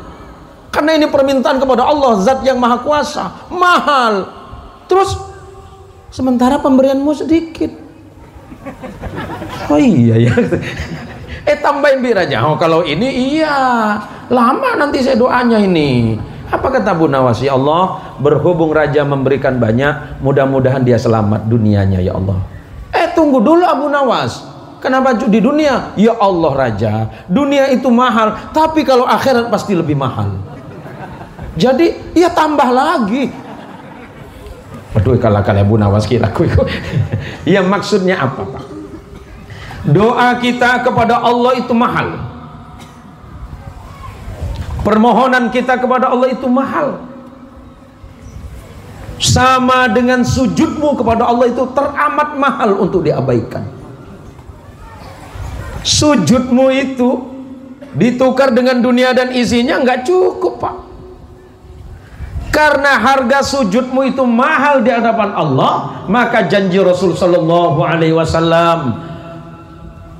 Karena ini permintaan kepada Allah, zat yang maha kuasa, mahal. Terus sementara pemberianmu sedikit. Oh iya ya. Tambahin bir aja. Oh kalau ini iya, lama nanti saya doanya ini. Apa kata Abu Nawas? Ya Allah, berhubung raja memberikan banyak, mudah-mudahan dia selamat dunianya ya Allah. Tunggu dulu Abu Nawas. Kenapa di dunia? Ya Allah raja, dunia itu mahal, tapi kalau akhirat pasti lebih mahal. Jadi ya tambah lagi. Aduh kalau Abu Nawas kira ya maksudnya apa Pak? Doa kita kepada Allah itu mahal. Permohonan kita kepada Allah itu mahal. Sama dengan sujudmu kepada Allah itu teramat mahal untuk diabaikan. Sujudmu itu ditukar dengan dunia dan isinya nggak cukup Pak. Karena harga sujudmu itu mahal di hadapan Allah, maka janji Rasul sallallahu alaihi wasallam,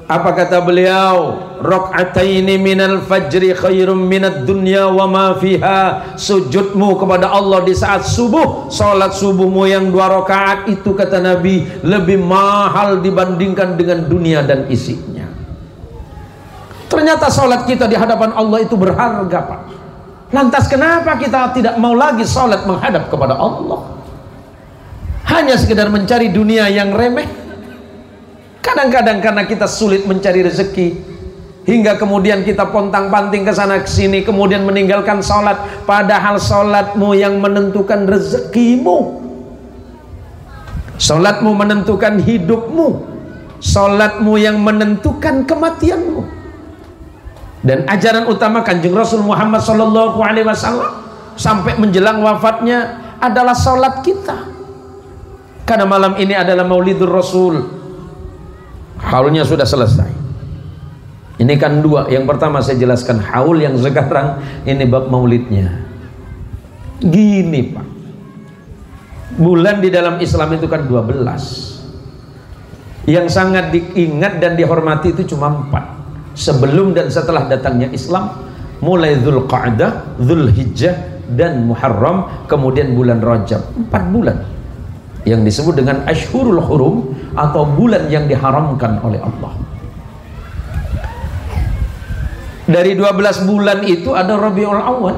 apa kata beliau? Rakaataini minal fajri khairum minad dunya wa ma fiha. Sujudmu kepada Allah di saat subuh, salat subuhmu yang 2 rakaat itu kata Nabi lebih mahal dibandingkan dengan dunia dan isinya. Ternyata salat kita di hadapan Allah itu berharga Pak. Lantas kenapa kita tidak mau lagi salat menghadap kepada Allah? Hanya sekedar mencari dunia yang remeh? Kadang-kadang karena kita sulit mencari rezeki, hingga kemudian kita pontang-panting ke sana ke sini, kemudian meninggalkan sholat, padahal sholatmu yang menentukan rezekimu, sholatmu menentukan hidupmu, sholatmu yang menentukan kematianmu. Dan ajaran utama Kanjeng Rasul Muhammad SAW sampai menjelang wafatnya adalah sholat kita. Karena malam ini adalah Maulidur Rasul, haulnya sudah selesai. Ini kan dua. Yang pertama saya jelaskan haul, yang sekarang ini bab maulidnya. Gini Pak, bulan di dalam Islam itu kan 12. Yang sangat diingat dan dihormati itu cuma 4. Sebelum dan setelah datangnya Islam, mulai Dzulqa'dah, Dzulhijjah, dan Muharram, kemudian bulan Rajab. 4 bulan yang disebut dengan Ashhurul Hurum, atau bulan yang diharamkan oleh Allah. Dari 12 bulan itu ada Rabiul Awal.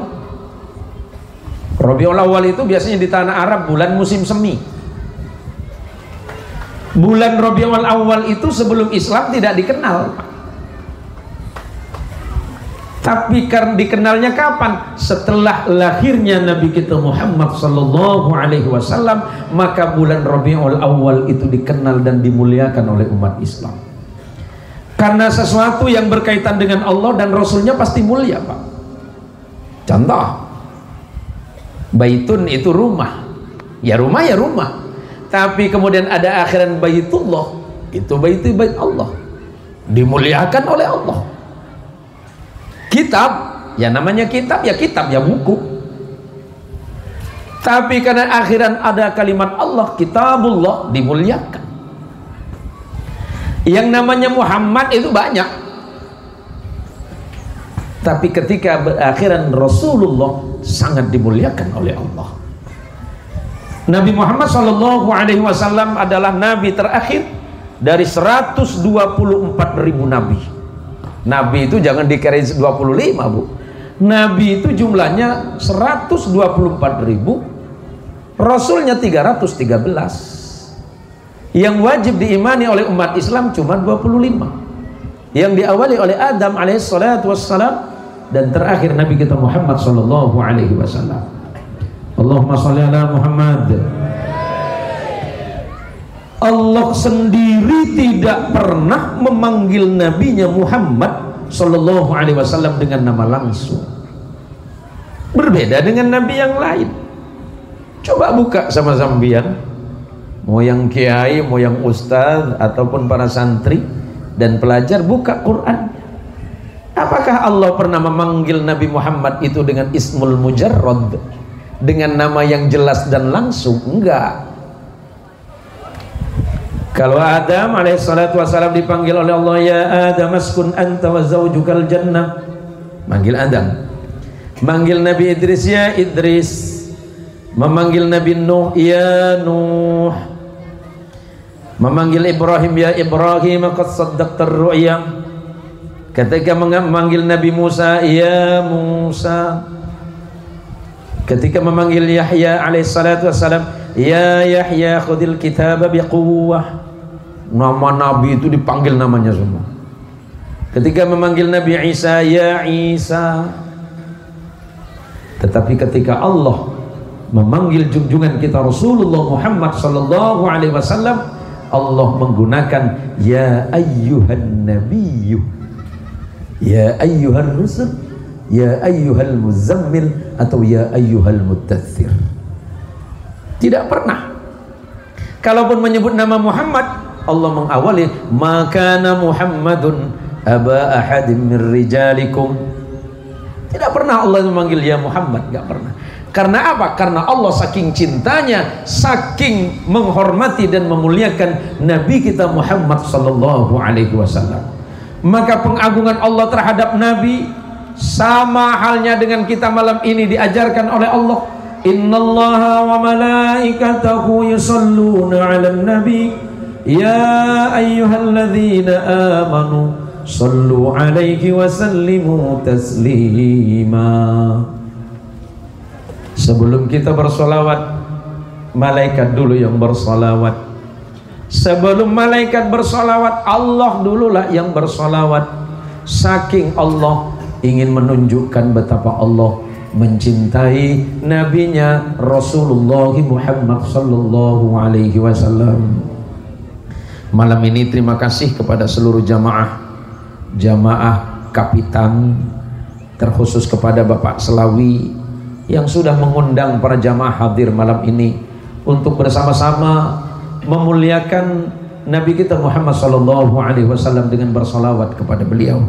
Rabiul Awal itu biasanya di tanah Arab bulan musim semi. Bulan Rabiul Awal itu sebelum Islam tidak dikenal. Tapi karena dikenalnya kapan? Setelah lahirnya Nabi kita Muhammad sallallahu alaihi wasallam, maka bulan Rabiul Awal itu dikenal dan dimuliakan oleh umat Islam. Karena sesuatu yang berkaitan dengan Allah dan Rasulnya pasti mulia, Pak. Contoh, Baitun itu rumah. Ya rumah ya rumah. Tapi kemudian ada akhiran Baitullah, itu bait Allah, dimuliakan oleh Allah. Kitab, ya namanya kitab ya buku. Tapi karena akhiran ada kalimat Allah, kitabullah, dimuliakan. Yang namanya Muhammad itu banyak. Tapi ketika berakhiran Rasulullah sangat dimuliakan oleh Allah. Nabi Muhammad SAW adalah nabi terakhir dari 124.000 nabi. Nabi itu jangan dikira 25, Bu. Nabi itu jumlahnya 124.000, Rasulnya 313. Yang wajib diimani oleh umat Islam cuma 25. Yang diawali oleh Adam alaihissalatu wassalam, dan terakhir Nabi kita Muhammad sallallahu alaihi wasallam. Allahumma sholli ala Muhammad. Allah sendiri tidak pernah memanggil nabinya Muhammad sallallahu alaihi wasallam dengan nama langsung. Berbeda dengan nabi yang lain. Coba buka sama sambian, mau yang kiai, mau yang ustaz ataupun para santri dan pelajar, buka Quran. Apakah Allah pernah memanggil Nabi Muhammad itu dengan ismul mujarrad, dengan nama yang jelas dan langsung? Enggak. Kalau Adam alaihissalatu wassalam dipanggil oleh Allah, ya Adam askun anta wa zawjukal jannah, manggil Adam. Manggil Nabi Idris, ya Idris. Memanggil Nabi Nuh, ya Nuh. Memanggil Ibrahim, ya Ibrahim qad saddaqtar ru'ya. Ketika memanggil Nabi Musa, ya Musa. Ketika memanggil Yahya alaihissalatu wassalam, ya Yahya khudil kitaba biquwwah. Nama Nabi itu dipanggil namanya semua. Ketika memanggil Nabi Isa, ya Isa. Tetapi ketika Allah memanggil junjungan kita Rasulullah Muhammad sallallahu alaihi wasallam, Allah menggunakan ya ayyuhan nabiyyu, ya ayyuhar rusul, ya ayyuhal muzammil, atau ya ayyuhal muddaththir. Tidak pernah. Kalaupun menyebut nama Muhammad, Allah mengawali makana Muhammadun aba ahadim min rijalikum. Tidak pernah Allah memanggil ya Muhammad, tidak pernah. Karena apa? Karena Allah saking cintanya, saking menghormati dan memuliakan Nabi kita Muhammad sallallahu alaihi wasallam. Maka pengagungan Allah terhadap Nabi sama halnya dengan kita malam ini diajarkan oleh Allah. Innallaha wa malaikatahu yusalluna 'alan nabi ya ayyuhalladzina amanu sallu 'alaihi wa sallimu taslima. Sebelum kita bersolawat, malaikat dulu yang bersolawat. Sebelum malaikat bersolawat, Allah dululah yang bersolawat. Saking Allah ingin menunjukkan betapa Allah mencintai nabinya Rasulullah Muhammad sallallahu alaihi wasallam. Malam ini terima kasih kepada seluruh jamaah kapitan, terkhusus kepada Bapak Selawi yang sudah mengundang para jamaah hadir malam ini untuk bersama-sama memuliakan Nabi kita Muhammad sallallahu alaihi wasallam dengan bersolawat kepada beliau.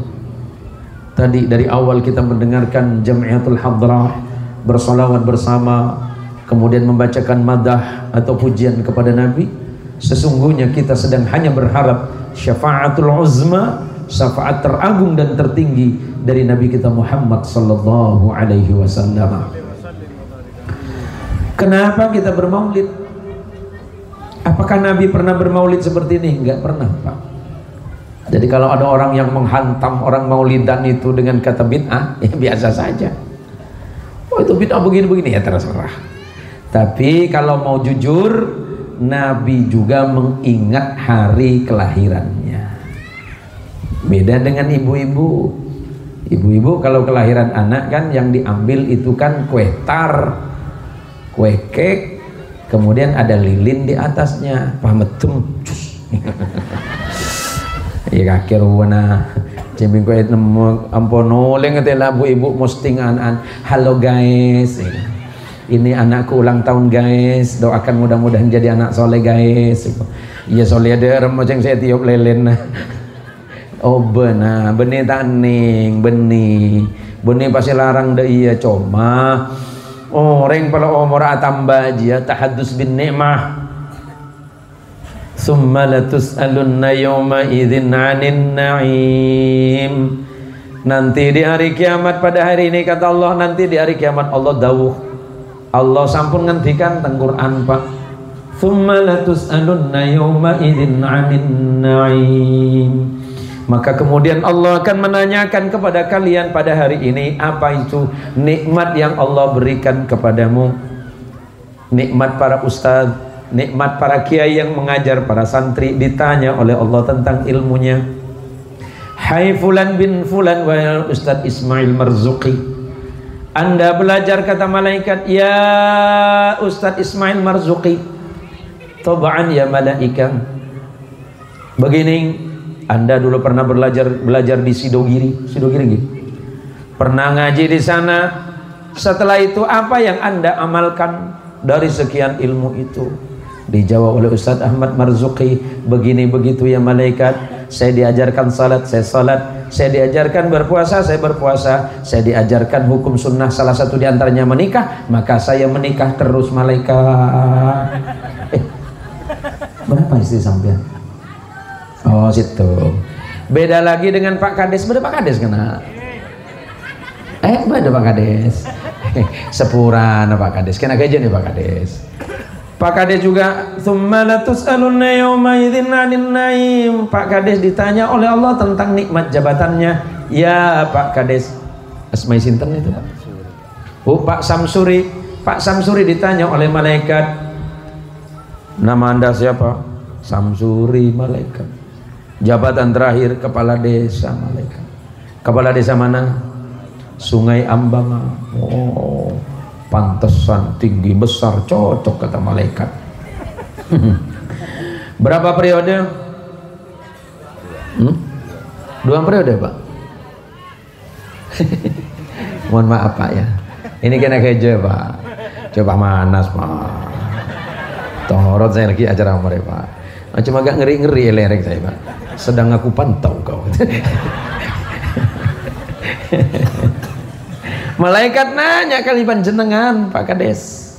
Tadi dari awal kita mendengarkan Jamiatul Hadrah bersolawat bersama, kemudian membacakan madah atau pujian kepada Nabi. Sesungguhnya kita sedang hanya berharap syafaatul uzma, syafaat teragung dan tertinggi dari Nabi kita Muhammad sallallahu alaihi wasallam. Kenapa kita bermaulid? Apakah Nabi pernah bermaulid seperti ini? Enggak pernah, Pak. Jadi kalau ada orang yang menghantam orang maulidan itu dengan kata bid'ah, ya biasa saja. Oh itu bid'ah begini-begini, ya terserah. Tapi kalau mau jujur, Nabi juga mengingat hari kelahirannya. Beda dengan ibu-ibu. Ibu-ibu kalau kelahiran anak kan yang diambil itu kan kue tar, kue kek, kemudian ada lilin di atasnya. Pametum cus. Ya kakek wana cembing kue nemu ampun oleh ngetela bu ibu posting anak. Halo guys, ini anakku ulang tahun guys, doakan mudah-mudahan jadi anak soleh guys. Iya soleh ada remoceng saya tiup lelen. Oh benar, benih taning, benih pasti larang deh iya cuma. Orang pada umur atamba aja tahadus bin ni'mah. Summa latus'alunna yawma idzin 'anin na'im. Nanti di hari kiamat, pada hari ini kata Allah, nanti di hari kiamat Allah dawuh. Allah sampun ngendikan teng Quran, Pak. Summa latus'alunna yawma idzin 'anin na'im. Maka kemudian Allah akan menanyakan kepada kalian pada hari ini, apa itu nikmat yang Allah berikan kepadamu. Nikmat para ustadz, nikmat para kiai yang mengajar para santri, ditanya oleh Allah tentang ilmunya. Hai fulan bin fulan wa Ustadz Ismail Marzuqi, Anda belajar, kata malaikat, ya Ustadz Ismail Marzuqi. Taba'an ya malaika. Begini, Anda dulu pernah belajar di Sidogiri gitu. Pernah ngaji di sana. Setelah itu apa yang Anda amalkan dari sekian ilmu itu? Dijawab oleh Ustadz Ahmad Marzuqi, begini begitu ya malaikat. Saya diajarkan salat, saya salat. Saya diajarkan berpuasa, saya berpuasa. Saya diajarkan hukum sunnah, salah satu diantaranya menikah, maka saya menikah terus malaikat. Berapa istri sampean? Oh situ. Beda lagi dengan Pak Kades. Beda Pak Kades kena. Beda Pak Kades. Sepuran Pak Kades. Kena gajian nih Pak Kades. Pak Kades juga tsumma latus'alunna yawma idzin 'anil naim. Pak Kades ditanya oleh Allah tentang nikmat jabatannya. Ya Pak Kades, asmai sinten itu Pak? Oh Pak Samsuri. Pak Samsuri ditanya oleh malaikat, nama Anda siapa? Samsuri, malaikat. Jabatan terakhir kepala desa, malaikat. Kepala desa mana? Sungai Ambangan. Oh, pantesan tinggi besar, cocok kata malaikat. Berapa periode? 2 periode Pak. Mohon maaf Pak ya, ini kena keje Pak. Coba manas Pak. Torot saya lagi acara mereka Pak. Cuma agak ngeri-ngeri lereng saya Pak. Sedang aku pantau kau. Malaikat nanya kali panjenengan Pak Kades.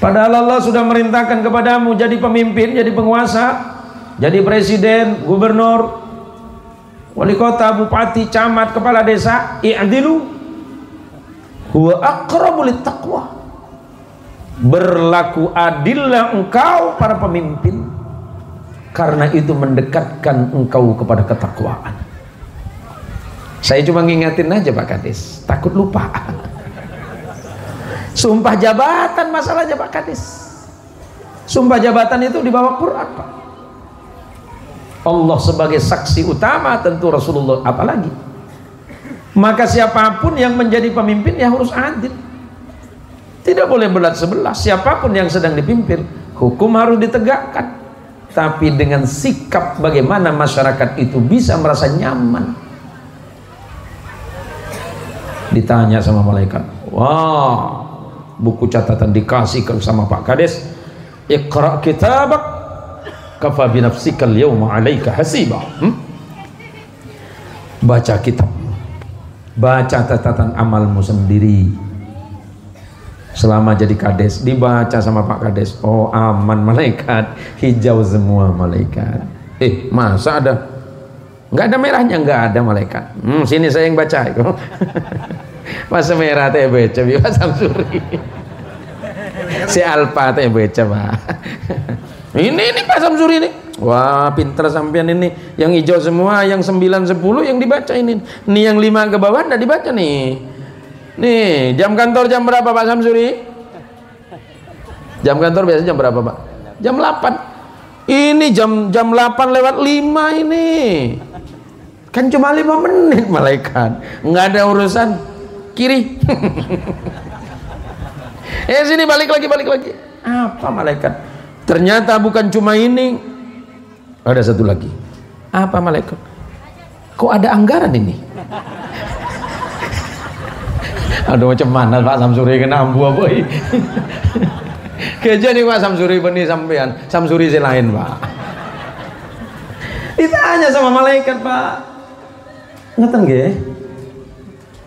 Padahal Allah sudah merintahkan kepadamu jadi pemimpin, jadi penguasa, jadi presiden, gubernur, wali kota, bupati, camat, kepala desa. I'dilu huwa aqrabu littaqwa. Berlaku adillah engkau para pemimpin, karena itu mendekatkan engkau kepada ketakwaan. Saya cuma ngingetin aja Pak Kades, takut lupa. Sumpah jabatan masalahnya Pak Kades. Sumpah jabatan itu di bawah Quran Pak. Allah sebagai saksi utama, tentu Rasulullah apalagi. Maka siapapun yang menjadi pemimpin ya harus adil, tidak boleh belat sebelah. Siapapun yang sedang dipimpin, hukum harus ditegakkan, tapi dengan sikap bagaimana masyarakat itu bisa merasa nyaman. Ditanya sama malaikat, wah, buku catatan dikasih sama Pak Kades, iqra kitabak kafa binafsikal yawma alaika hasiba. Baca kitab, baca catatan amalmu sendiri selama jadi kades. Dibaca sama Pak Kades, oh aman malaikat, hijau semua malaikat. Masa ada nggak ada merahnya? Nggak ada malaikat. Sini saya yang baca itu. Masa merah teh baca Pak Samsuri. Si Alfa teh baca Pak. Ini Pak Samsuri ini. Wah, pinter sampean ini. Yang hijau semua, yang 9, 10 yang dibaca ini. Nih yang 5 ke bawah enggak dibaca nih. Nih, jam kantor jam berapa Pak Samsuri? Jam kantor biasanya jam berapa Pak? Jam 8. Ini jam 8 lewat 5 ini. Kan cuma 5 menit malaikat. Enggak ada urusan kiri. Sini balik lagi. Apa malaikat? Ternyata bukan cuma ini, ada satu lagi. Apa malaikat? Kok ada anggaran ini? Aduh, macam mana Pak Samsuri kena ambu apa ini? Keja nih Pak Samsuri benih sampean. Samsuri lain Pak. Ditanya sama malaikat Pak. Ngeten nggih?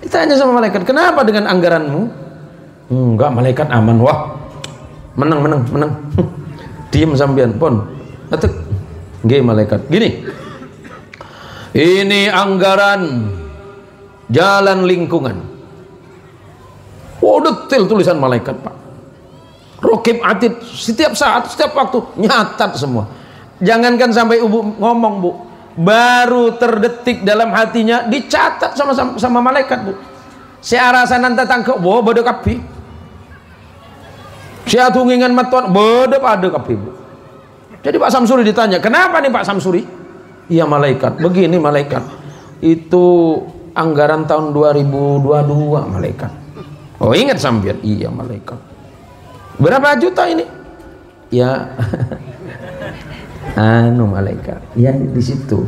Ditanya sama malaikat, kenapa dengan anggaranmu? Enggak, malaikat aman. Wah, menang. Diam sampean pon. Atek. Nggih malaikat. Gini. Ini anggaran jalan lingkungan. Oh, detail tulisan malaikat Pak. Rokib atid, setiap saat, setiap waktu nyatat semua. Jangankan sampai ibu ngomong Bu, baru terdetik dalam hatinya dicatat sama malaikat Bu. Si arasanan tatang ke bo bodo kapi. Si atungingan matuan bodo pada kapi Bu. Jadi Pak Samsuri ditanya, kenapa nih Pak Samsuri? Iya malaikat, begini malaikat. Itu anggaran tahun 2022 malaikat. Oh ingat sampean? Iya malaikat. Berapa juta ini? Ya. Malaikat. Ya di situ.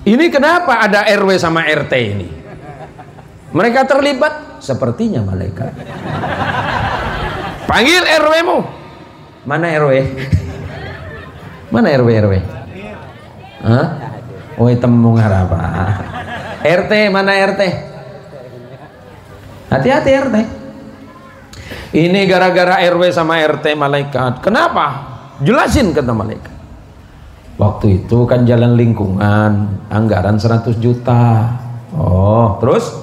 Ini kenapa ada RW sama RT ini? Mereka terlibat? Sepertinya malaikat. Panggil RW-mu. Mana RW? Mana RW? Hah? Oh temu ngarapa. RT mana RT? Hati-hati RT. Ini gara-gara RW sama RT malaikat. Kenapa? Jelasin kata malaikat. Waktu itu kan jalan lingkungan, anggaran 100 juta. Oh, terus?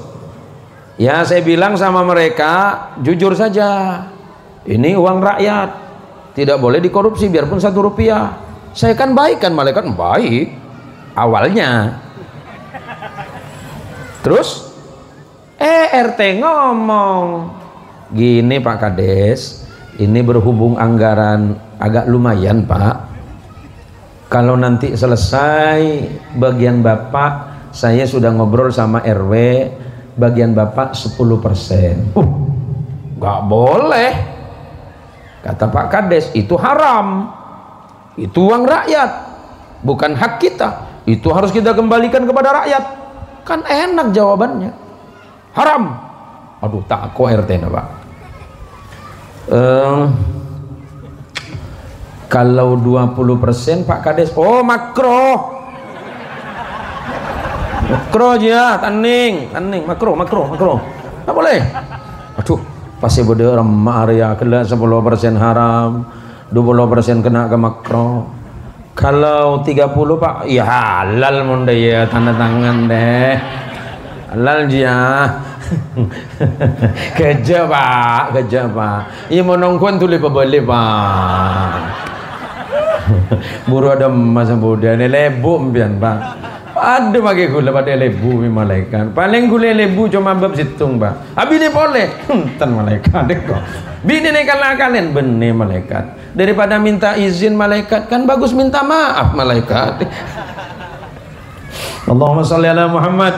Ya saya bilang sama mereka, jujur saja. Ini uang rakyat. Tidak boleh dikorupsi biarpun 1 rupiah. Saya kan baik kan malaikat? Baik. Awalnya. Terus? RT ngomong. Gini Pak Kades, ini berhubung anggaran agak lumayan Pak. Kalau nanti selesai bagian Bapak, saya sudah ngobrol sama RW, bagian Bapak 10%. Gak boleh. Kata Pak Kades, itu haram. Itu uang rakyat, bukan hak kita. Itu harus kita kembalikan kepada rakyat. Kan enak jawabannya. Haram. Aduh, tak kok RT na Pak. Kalau 20% Pak Kades, oh makro aja, taning, makro, nggak boleh. Aduh, pasti bodoh remah area kena 10% haram, 20% kena ke makro. Kalau 30 Pak, ya halal monde ya, tanda tangan deh, halal dia. Kerja Pak. Ini mau nongkuan tuh lepas balik Pak. Buru ada masa muda ini lebuk mpian Pak. Ada pakai gula pada lebu malaikat. Paling gula lebu cuma bab situng bah. Abi ni boleh. Tan malaikat deko. Bini ni kalah kalian benih malaikat. Daripada minta izin malaikat kan bagus minta maaf malaikat. Allahumma shalli ala Muhammad.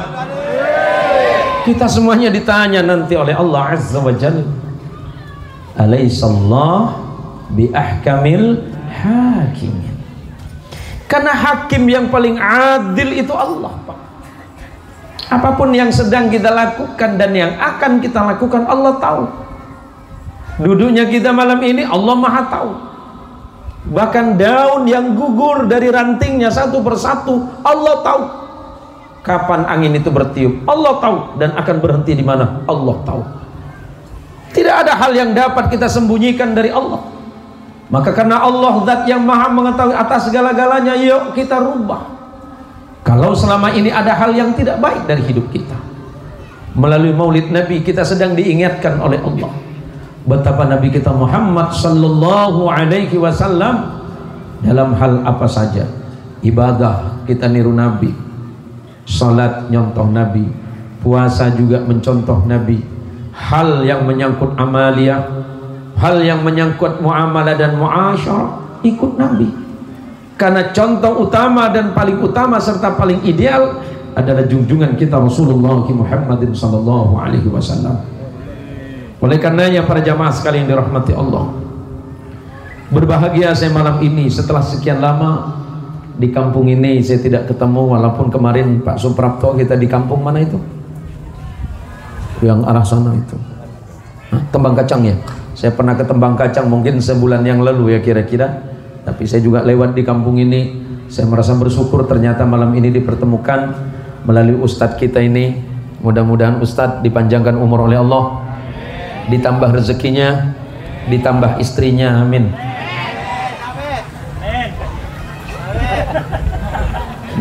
Kita semuanya ditanya nanti oleh Allah Azza wa Jalla. Alaihissallah bi ahkamil hakimin. Karena hakim yang paling adil itu Allah, Pak. Apapun yang sedang kita lakukan dan yang akan kita lakukan, Allah tahu. Duduknya kita malam ini, Allah Maha tahu. Bahkan daun yang gugur dari rantingnya satu persatu, Allah tahu. Kapan angin itu bertiup, Allah tahu. Dan akan berhenti di mana, Allah tahu. Tidak ada hal yang dapat kita sembunyikan dari Allah. Maka karena Allah zat yang maha mengetahui atas segala-galanya, yuk kita rubah. Kalau selama ini ada hal yang tidak baik dari hidup kita, melalui maulid Nabi kita sedang diingatkan oleh Allah betapa Nabi kita Muhammad sallallahu alaihi wasallam dalam hal apa saja. Ibadah kita niru Nabi, salat nyontoh Nabi, puasa juga mencontoh Nabi, hal yang menyangkut amaliyah, hal yang menyangkut muamalah dan muasyarah ikut Nabi. Karena contoh utama dan paling utama serta paling ideal adalah junjungan kita Rasulullah Muhammadin sallallahu alaihi wasallam. Oleh karenanya para jamaah sekalian yang dirahmati Allah, berbahagia saya malam ini setelah sekian lama di kampung ini saya tidak ketemu, walaupun kemarin Pak Suprapto kita di kampung mana itu? Yang arah sana itu. Tembang Kacang ya? Saya pernah ke Tembang Kacang mungkin sebulan yang lalu ya kira-kira. Tapi saya juga lewat di kampung ini. Saya merasa bersyukur ternyata malam ini dipertemukan melalui ustadz kita ini. Mudah-mudahan ustadz dipanjangkan umur oleh Allah, ditambah rezekinya, ditambah istrinya, amin.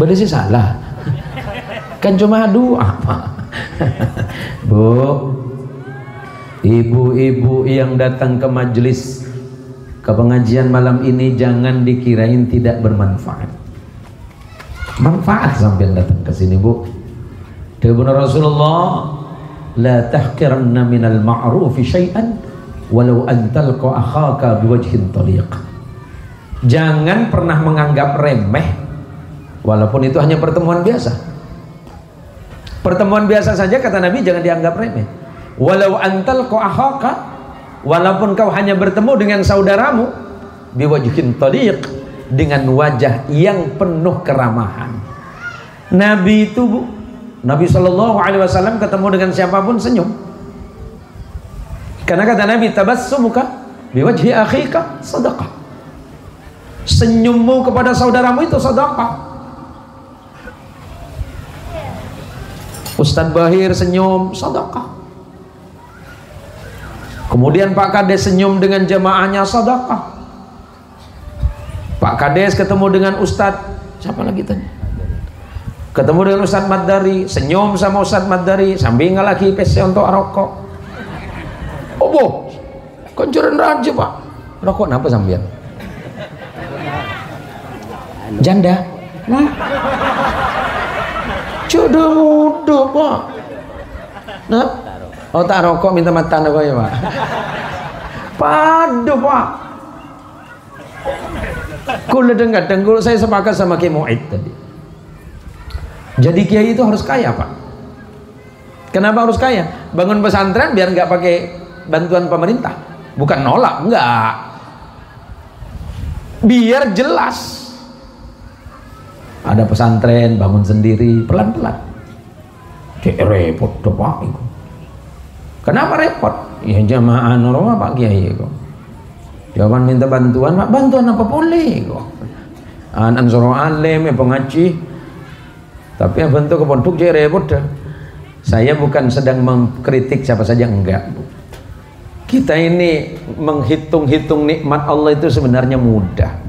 Bener sih salah. Kan cuma doa Pak. Bu, ibu-ibu yang datang ke majelis ke pengajian malam ini jangan dikirain tidak bermanfaat. Manfaat sampai datang ke sini, Bu. Dawuh Rasulullah, la tahqiranna minal ma'rufi syai'an walau an talqa akhaka biwajhin tariq. Jangan pernah menganggap remeh walaupun itu hanya pertemuan biasa. Pertemuan biasa saja kata Nabi jangan dianggap remeh. Walau antal ko akhaka, walaupun kau hanya bertemu dengan saudaramu biwajhin taliq, dengan wajah yang penuh keramahan. Nabi itu, Bu, Nabi sallallahu alaihi wasallam ketemu dengan siapapun senyum. Karena kata Nabi, tabassumuka biwajhi akhika sadaqah. Senyummu kepada saudaramu itu sedekah. Ustadz Bahir senyum, sedekah. Kemudian Pak Kades senyum dengan jamaahnya, sedekah. Pak Kades ketemu dengan Ustadz siapa lagi tadi? Ketemu dengan Ustadz Madari, senyum sama Ustadz Madari sambil ngalaki pese untuk rokok. Oh boh, konjuran raja Pak. Rokok kenapa sambil? Janda. Nah. Jodoh muda Pak. Nah. Oh tak rokok minta matan apa ya Pak? Padu Pak. Kula kadang kalau saya sepakat sama Kiai Mu'id tadi. Jadi kiai itu harus kaya Pak. Kenapa harus kaya? Bangun pesantren biar nggak pakai bantuan pemerintah. Bukan nolak, enggak. Biar jelas. Ada pesantren bangun sendiri pelan-pelan. Cek repot tuh Pak itu. Kenapa repot? Ya jamaah normal Pak Kiai kok. Jangan minta bantuan Pak, bantuan apa boleh kok. Anak suruh alim ya pengaji. Tapi yang bentuk ke pondok cek repot dah. Saya bukan sedang mengkritik siapa saja, enggak Bu. Kita ini menghitung-hitung nikmat Allah itu sebenarnya mudah.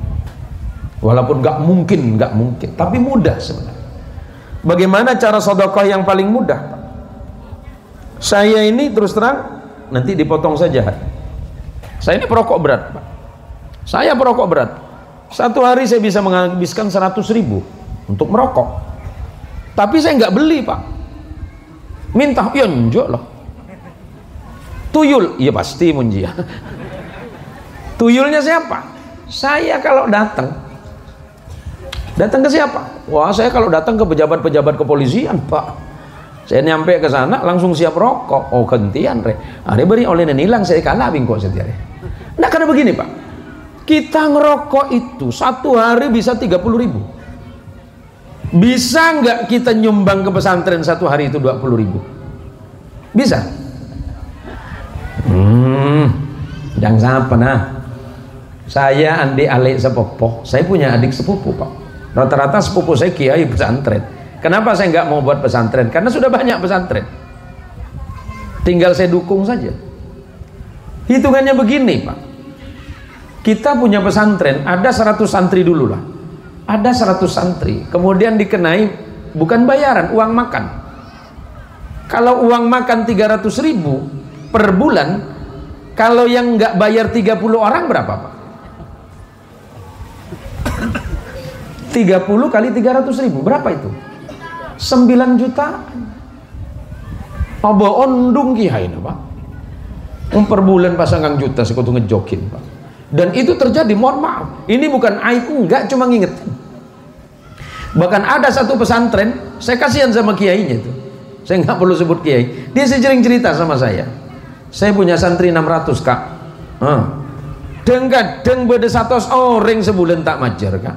Walaupun nggak mungkin, tapi mudah sebenarnya. Bagaimana cara sedekah yang paling mudah, Pak? Saya ini terus terang nanti dipotong saja. Saya ini perokok berat, Pak. Saya perokok berat. Satu hari saya bisa menghabiskan 100.000 untuk merokok. Tapi saya nggak beli, Pak. Minta, ya njok loh. Tuyul, iya pasti munjia. Tuyulnya siapa? Saya kalau datang ke siapa? Wah, saya kalau datang ke pejabat-pejabat kepolisian, Pak. Saya nyampe ke sana langsung siap rokok. Oh, gantian re. Ada beri oleh nilang saya kalah bingkok setiap hari. Nah, karena begini, Pak. Kita ngerokok itu satu hari bisa 30.000. Bisa nggak kita nyumbang ke pesantren satu hari itu 20.000? Bisa? Jangan siapa nah. Saya Andi Alik sepupu. Saya punya adik sepupu, Pak. Rata-rata sepupu saya kiai pesantren. Kenapa saya nggak mau buat pesantren? Karena sudah banyak pesantren. Tinggal saya dukung saja. Hitungannya begini, Pak. Kita punya pesantren, ada 100 santri dulu lah. Ada 100 santri, kemudian dikenai bukan bayaran, uang makan. Kalau uang makan 300.000 per bulan, kalau yang nggak bayar 30 orang berapa, Pak? 30 kali 300.000 berapa itu? 9 juta. Apa ondung kiai, Pak? Per bulan pasangan juta sekutu ngejokin, Pak. Dan itu terjadi, mohon maaf, ini bukan aib, enggak, cuma ngingetin. Bahkan ada satu pesantren, saya kasihan sama kiainya itu, saya nggak perlu sebut kiai, dia sering cerita sama saya punya santri 600, Kak. Kadang beda 100 orang sebulan tak majar, Kak.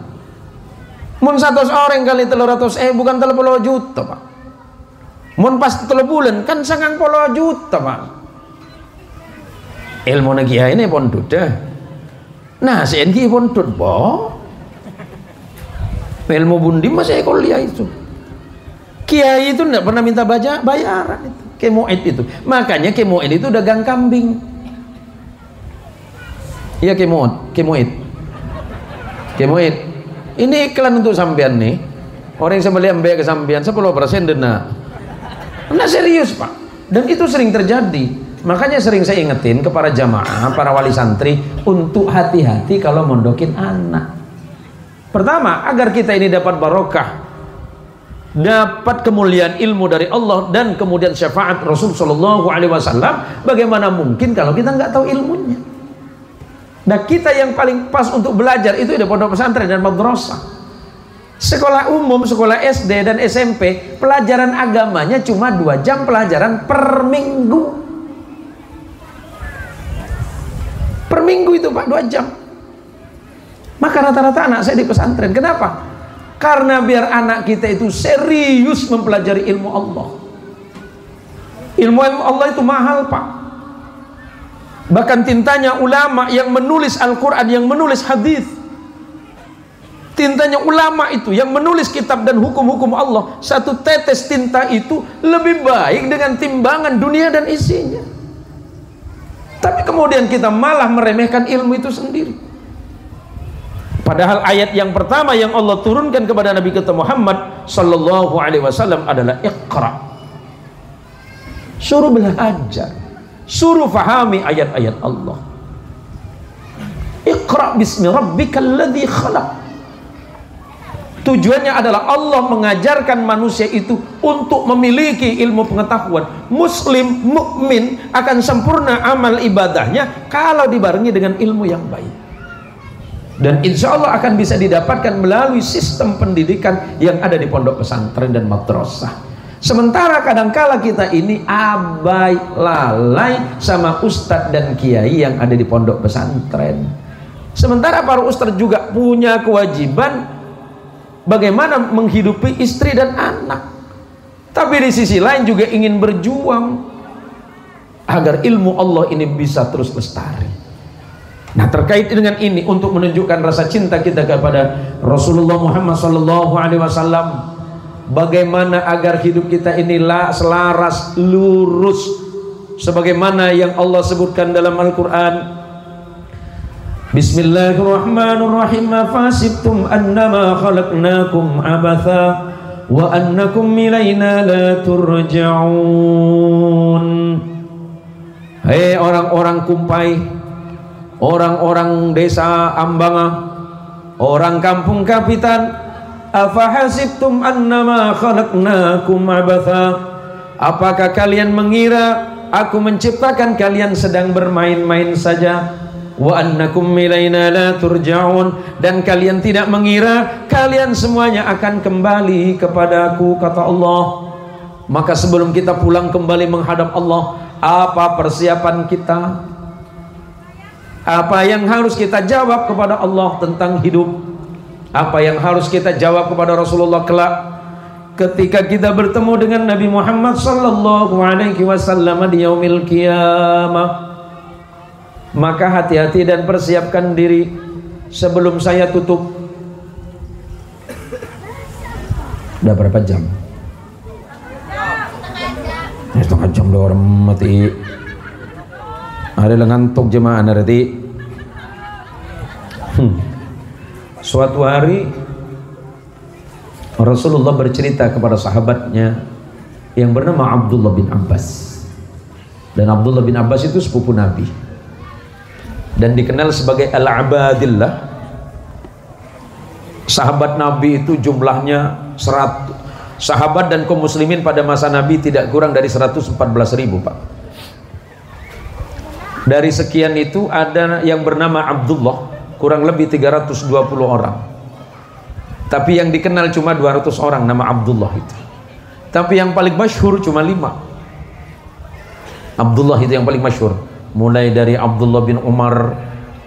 Mun 100 orang kali 300, bukan 30 juta, Pak. Mun pas 3 bulan kan 90 juta, Pak. Ilmu kiai ini pun duda. Nah, CNG pun bo. Ilmu bundi masih kuliah itu. Kiai itu tidak pernah minta bayaran itu. Kemoid itu. Makanya kemoid itu dagang kambing. Iya kemoid. Ini iklan untuk sampean nih. Orang yang sembelih ambil ke sampean 10% denda. Nah, serius, Pak. Dan itu sering terjadi. Makanya sering saya ingetin ke para jamaah, para wali santri untuk hati-hati kalau mondokin anak. Pertama, agar kita ini dapat barokah, dapat kemuliaan ilmu dari Allah dan kemudian syafaat Rasul Shallallahu Alaihi Wasallam. Bagaimana mungkin kalau kita nggak tahu ilmunya? Nah, kita yang paling pas untuk belajar itu di pondok pesantren dan madrasah. Sekolah umum, sekolah SD dan SMP, pelajaran agamanya cuma 2 jam pelajaran per minggu. Per minggu itu, Pak, 2 jam. Maka rata-rata anak saya di pesantren. Kenapa? Karena biar anak kita itu serius mempelajari ilmu Allah. Ilmu Allah itu mahal, Pak. Bahkan tintanya ulama yang menulis Al-Quran, yang menulis hadis, tintanya ulama itu yang menulis kitab dan hukum-hukum Allah, satu tetes tinta itu lebih baik dengan timbangan dunia dan isinya. Tapi kemudian kita malah meremehkan ilmu itu sendiri. Padahal ayat yang pertama yang Allah turunkan kepada Nabi kita Muhammad Sallallahu Alaihi Wasallam adalah Iqra. Suruh belajar, suruh fahami ayat-ayat Allah. Iqra bismi rabbikal ladzi khalaq. Tujuannya adalah Allah mengajarkan manusia itu untuk memiliki ilmu pengetahuan. Muslim, mukmin akan sempurna amal ibadahnya kalau dibarengi dengan ilmu yang baik. Dan insya Allah akan bisa didapatkan melalui sistem pendidikan yang ada di pondok pesantren dan madrasah. Sementara kadangkala kita ini abai, lalai sama ustadz dan kiai yang ada di pondok pesantren. Sementara para ustadz juga punya kewajiban bagaimana menghidupi istri dan anak, tapi di sisi lain juga ingin berjuang agar ilmu Allah ini bisa terus lestari. Nah, terkait dengan ini, untuk menunjukkan rasa cinta kita kepada Rasulullah Muhammad SAW, bagaimana agar hidup kita ini selaras, lurus sebagaimana yang Allah sebutkan dalam Al-Quran. Bismillahirrahmanirrahim. Fasibtum annama khalaqnakum abatha wa annakum ilaina la turja'un. Hei orang-orang Kumpai, orang-orang desa Ambanga, orang kampung Kapitan, Afahasibtum annama khalaqnakum abatha, apakah kalian mengira aku menciptakan kalian sedang bermain-main saja? Wa annakum ilaina la turja'un, dan kalian tidak mengira kalian semuanya akan kembali kepadaku, kata Allah. Maka sebelum kita pulang kembali menghadap Allah, apa persiapan kita? Apa yang harus kita jawab kepada Allah tentang hidup? Apa yang harus kita jawab kepada Rasulullah kelak ketika kita bertemu dengan Nabi Muhammad sallallahu alaihi wasallam di yaumil qiyamah? Maka hati-hati dan persiapkan diri. Sebelum saya tutup, udah berapa jam? Setengah jam doang orang mati. Ada ngantuk jemaah nanti. Suatu hari Rasulullah bercerita kepada sahabatnya yang bernama Abdullah bin Abbas. Dan Abdullah bin Abbas itu sepupu Nabi dan dikenal sebagai Al-Abadillah. Sahabat Nabi itu jumlahnya 100. Sahabat dan kaum muslimin pada masa Nabi tidak kurang dari 114.000, Pak. Dari sekian itu ada yang bernama Abdullah, kurang lebih 320 orang. Tapi yang dikenal cuma 200 orang nama Abdullah itu. Tapi yang paling masyhur cuma 5. Abdullah itu yang paling masyhur. Mulai dari Abdullah bin Umar,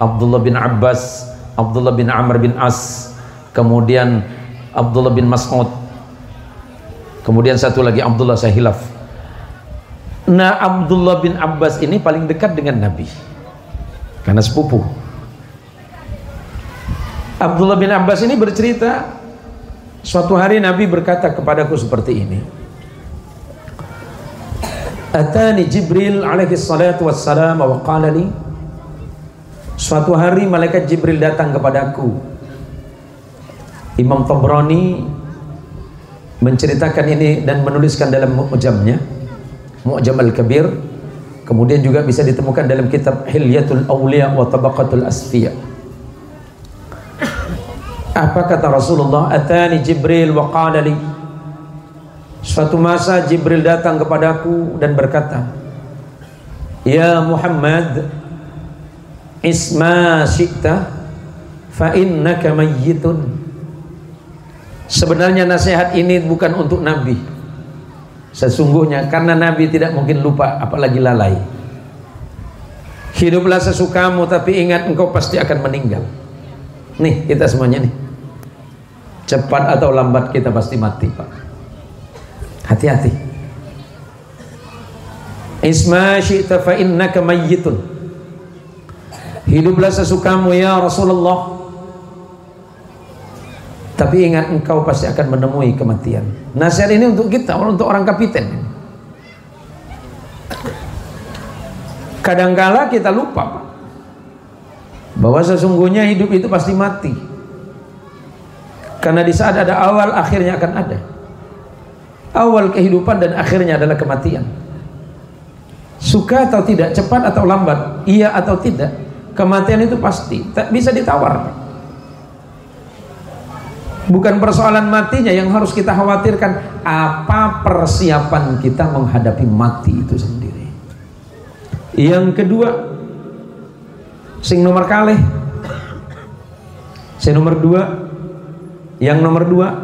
Abdullah bin Abbas, Abdullah bin Amr bin As, kemudian Abdullah bin Mas'ud, kemudian satu lagi Abdullah Sahilaf. Nah, Abdullah bin Abbas ini paling dekat dengan Nabi karena sepupu. Abdullah bin Abbas ini bercerita, suatu hari Nabi berkata kepadaku seperti ini. Atani Jibril alaihi salatu wassalam wa qala li, suatu hari malaikat Jibril datang kepadaku. Imam Tabrani menceritakan ini dan menuliskan dalam Mu'jamnya, Mu'jam al-Kabir. Kemudian juga bisa ditemukan dalam kitab Hilyatul Awliya wa Tabaqatul Asfiya. Apa kata Rasulullah? Atani Jibril wa qala li, suatu masa Jibril datang kepadaku dan berkata, ya Muhammad, isma syi'ta fa innaka mayyitun. Sebenarnya nasihat ini bukan untuk Nabi sesungguhnya, karena Nabi tidak mungkin lupa apalagi lalai. Hiduplah sesukamu, tapi ingat engkau pasti akan meninggal. Nih kita semuanya nih, cepat atau lambat kita pasti mati, Pak. Hati-hati. Isma syi'ta fa innaka mayyitun. Hiduplah sesukamu ya Rasulullah, tapi ingat engkau pasti akan menemui kematian. Nasihat ini untuk kita, untuk orang kapiten. Kadangkala kita lupa, Pak, bahwa sesungguhnya hidup itu pasti mati. Karena di saat ada awal, akhirnya akan ada. Awal kehidupan dan akhirnya adalah kematian. Suka atau tidak, cepat atau lambat, iya atau tidak, kematian itu pasti, tak bisa ditawar. Bukan persoalan matinya yang harus kita khawatirkan, apa persiapan kita menghadapi mati itu sendiri. Yang kedua, sing nomor kalih, sing nomor dua, yang nomor dua,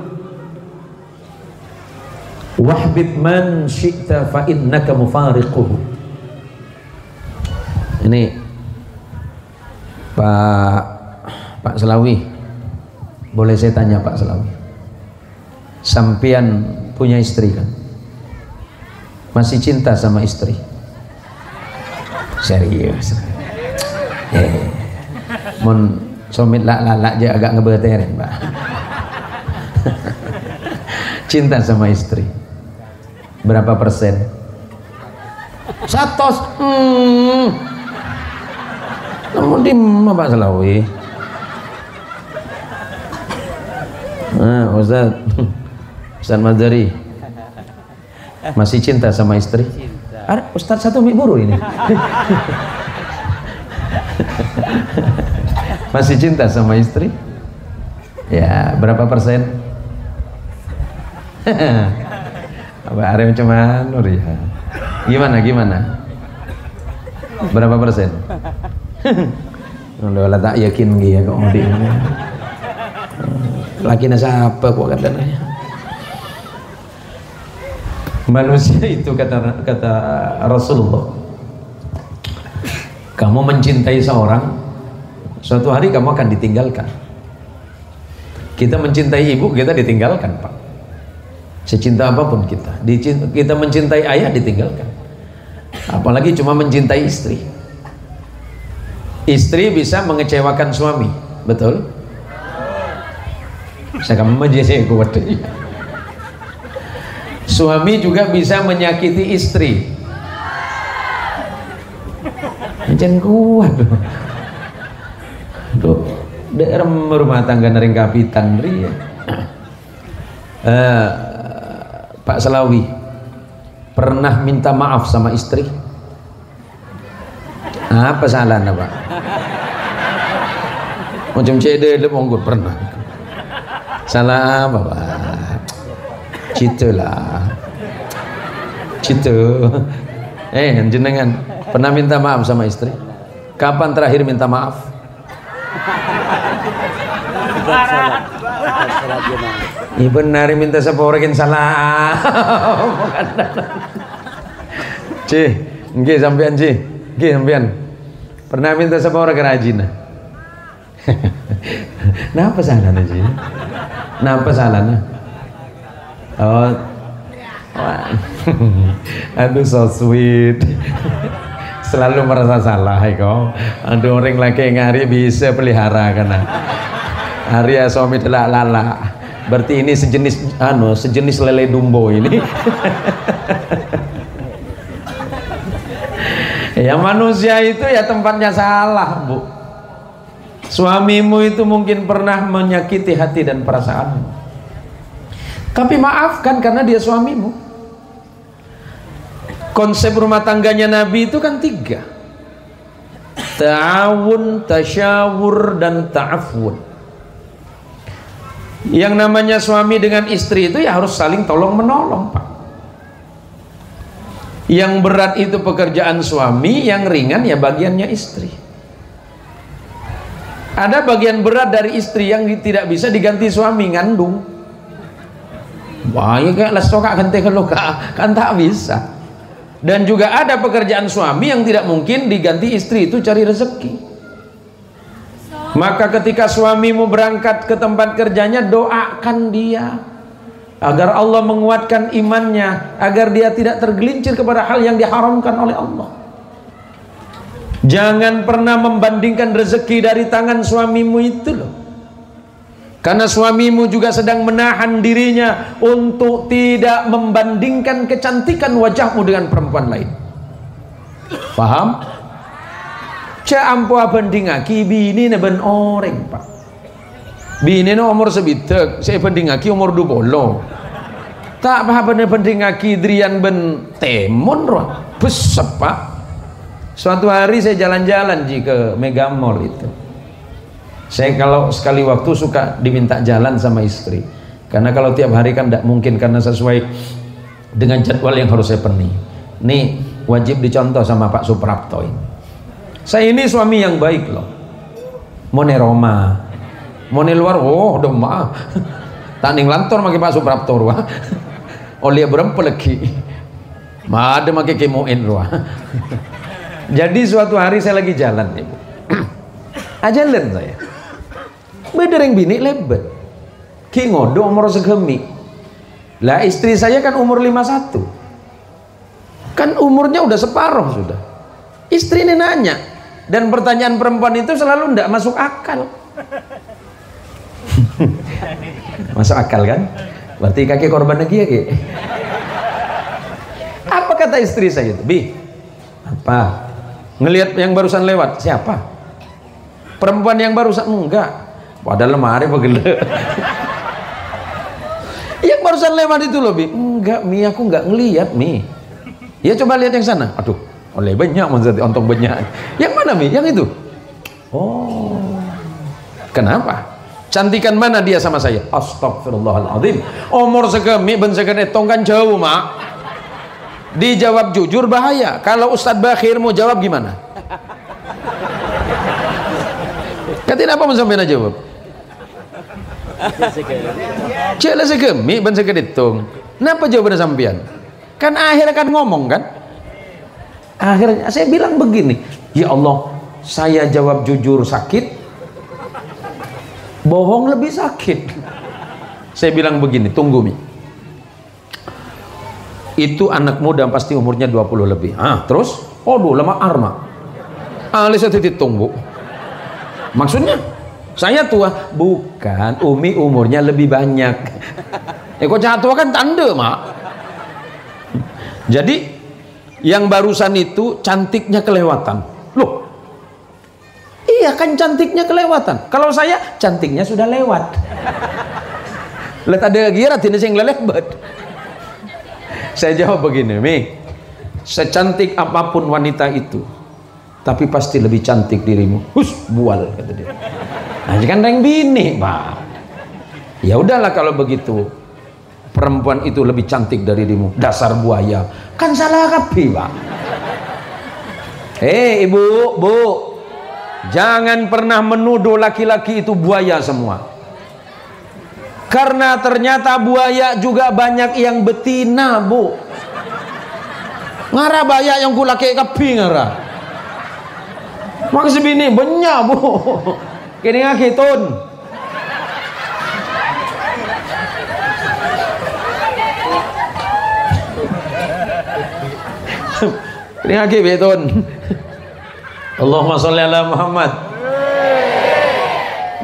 wahbib man syi'ta fa innaka mufariquhu. Ini Pak Selawi, boleh saya tanya Pak Selawi, sampean punya istri kan? Masih cinta sama istri? Serius? Mon somit lak aja agak ngebeteren, Pak. Cinta sama istri berapa persen? 100. Namun di mana Pak Selawi? Ustaz Mazari masih cinta sama istri? Ada Ustaz satu buru ini. Masih cinta sama istri? Ya, berapa persen? Abah Arif cuman nur ya. Gimana? Berapa persen? Kalau tak yakin dia kok mau di laki siapa kok katanya. Manusia itu kata Rasulullah, kamu mencintai seorang, suatu hari kamu akan ditinggalkan. Kita mencintai ibu, kita ditinggalkan, Pak. Secinta apapun kita mencintai ayah, ditinggalkan. Apalagi cuma mencintai istri. Istri bisa mengecewakan suami, betul? Saya kamu menjadi kuat. Suami juga bisa menyakiti istri. Jangan kuat. Duh, daerah rumah tangga nering kapitan ria. Pak Selawi pernah minta maaf sama istri? Apa salahnya, Pak? Macam cede le monggo pernah. Salah apa, Pak? Citulah. Citu. Jenengan pernah minta maaf sama istri? Kapan terakhir minta maaf? Benar minta seporekin salah. Cih, nggih sampean Cih. Nggih sampean. Pernah minta seporek rajin. Napa salahnya Cih? Napa salahnya? Oh. Aduh so sweet. Selalu merasa salah kok. Aduh orang laki ngari bisa pelihara karena hari ya suami telak lala. Berarti ini sejenis lele dumbo ini. Ya manusia itu ya tempatnya salah, Bu. Suamimu itu mungkin pernah menyakiti hati dan perasaanmu, tapi maafkan karena dia suamimu. Konsep rumah tangganya Nabi itu kan 3: ta'awun, tasyawur, dan ta'afun. Yang namanya suami dengan istri itu ya harus saling tolong menolong, Pak. Yang berat itu pekerjaan suami, yang ringan ya bagiannya istri. Ada bagian berat dari istri yang tidak bisa diganti suami, ngandung. Wah, ya kayak lesokak ganti kalau kan tak bisa. Dan juga ada pekerjaan suami yang tidak mungkin diganti istri, itu cari rezeki. Maka ketika suamimu berangkat ke tempat kerjanya, doakan dia agar Allah menguatkan imannya, agar dia tidak tergelincir kepada hal yang diharamkan oleh Allah. Jangan pernah membandingkan rezeki dari tangan suamimu itu loh. Karena suamimu juga sedang menahan dirinya untuk tidak membandingkan kecantikan wajahmu dengan perempuan lain. Paham? Cak ampo bandingaki bini ne ben orang, Pak. Bini no umur sebitek, saya bandingaki umur 20. Tak apa bener bandingaki drian ben temon roh. Besep, Pak. Suatu hari saya jalan-jalan ke Mega Mall itu. Saya kalau sekali waktu suka diminta jalan sama istri. Karena kalau tiap hari kan tidak mungkin, karena sesuai dengan jadwal yang harus saya penuhi. Ini wajib dicontoh sama Pak Suprapto ini. Saya ini suami yang baik loh. Mone Roma, mone luar, oh udah maaf. Tanding lantor makai Pak Suprapto ruah. Oleh berapa lagi? Ada makai kemoin ruah. Jadi suatu hari saya lagi jalan, Ibu. Ajalan saya. Bedereng bini lebet. Ki ngodo umur segemi. Lah istri saya kan umur 51. Kan umurnya udah separuh sudah. Istri ini nanya, dan pertanyaan perempuan itu selalu ndak masuk akal. Masuk akal kan? Berarti kakek korban lagi ya, Ki? Apa kata istri saya itu? Bi, apa? Ngelihat yang barusan lewat, siapa? Perempuan yang barusan? Enggak. Padahal lemari pegel. Yang barusan lewat itu loh, Bi. Enggak, Mi, aku enggak ngelihat, Mi. Ya coba lihat yang sana. Aduh, oleh banyak maksudnya, ontong banyak. Yang mana, Mi? Yang itu? Oh. Kenapa? Cantikan mana dia sama saya? Astagfirullahaladzim. Umur segemi ben segede tong kan jauh mak. Dijawab jujur bahaya. Kalau Ustadz Bakhir mau jawab gimana? Katin apa mau sampai jawab? Cela segemi ben segede tong. Kenapa jawabannya sampean? Kan akhirnya kan ngomong kan? Akhirnya saya bilang begini, ya Allah, saya jawab jujur sakit, bohong lebih sakit. Saya bilang begini, tunggu Mi, itu anak muda pasti umurnya 20 lebih. Terus lama arma alis titik tunggu, maksudnya saya tua? Bukan, Umi umurnya lebih banyak. Kok tua kan tanda mak. Jadi yang barusan itu cantiknya kelewatan. Loh, iya kan cantiknya kelewatan. Kalau saya cantiknya sudah lewat. Lihat ada kira tidak sing lelebet. Saya jawab begini, Mi, secantik apapun wanita itu, tapi pasti lebih cantik dirimu. Bual kata dia. Nah, kan yang bini, Pak. Ya udahlah kalau begitu. Perempuan itu lebih cantik dari dirimu, dasar buaya. Kan salah kapi, Pak. Ibu, Bu, jangan pernah menuduh laki-laki itu buaya semua. Karena ternyata buaya juga banyak yang betina, Bu. Ngara baya yang kulaki kapi ngara. Maksud bini banyak, Bu. Kini ngakitun. Ini lagi beton. Allahumma sholli ala Muhammad.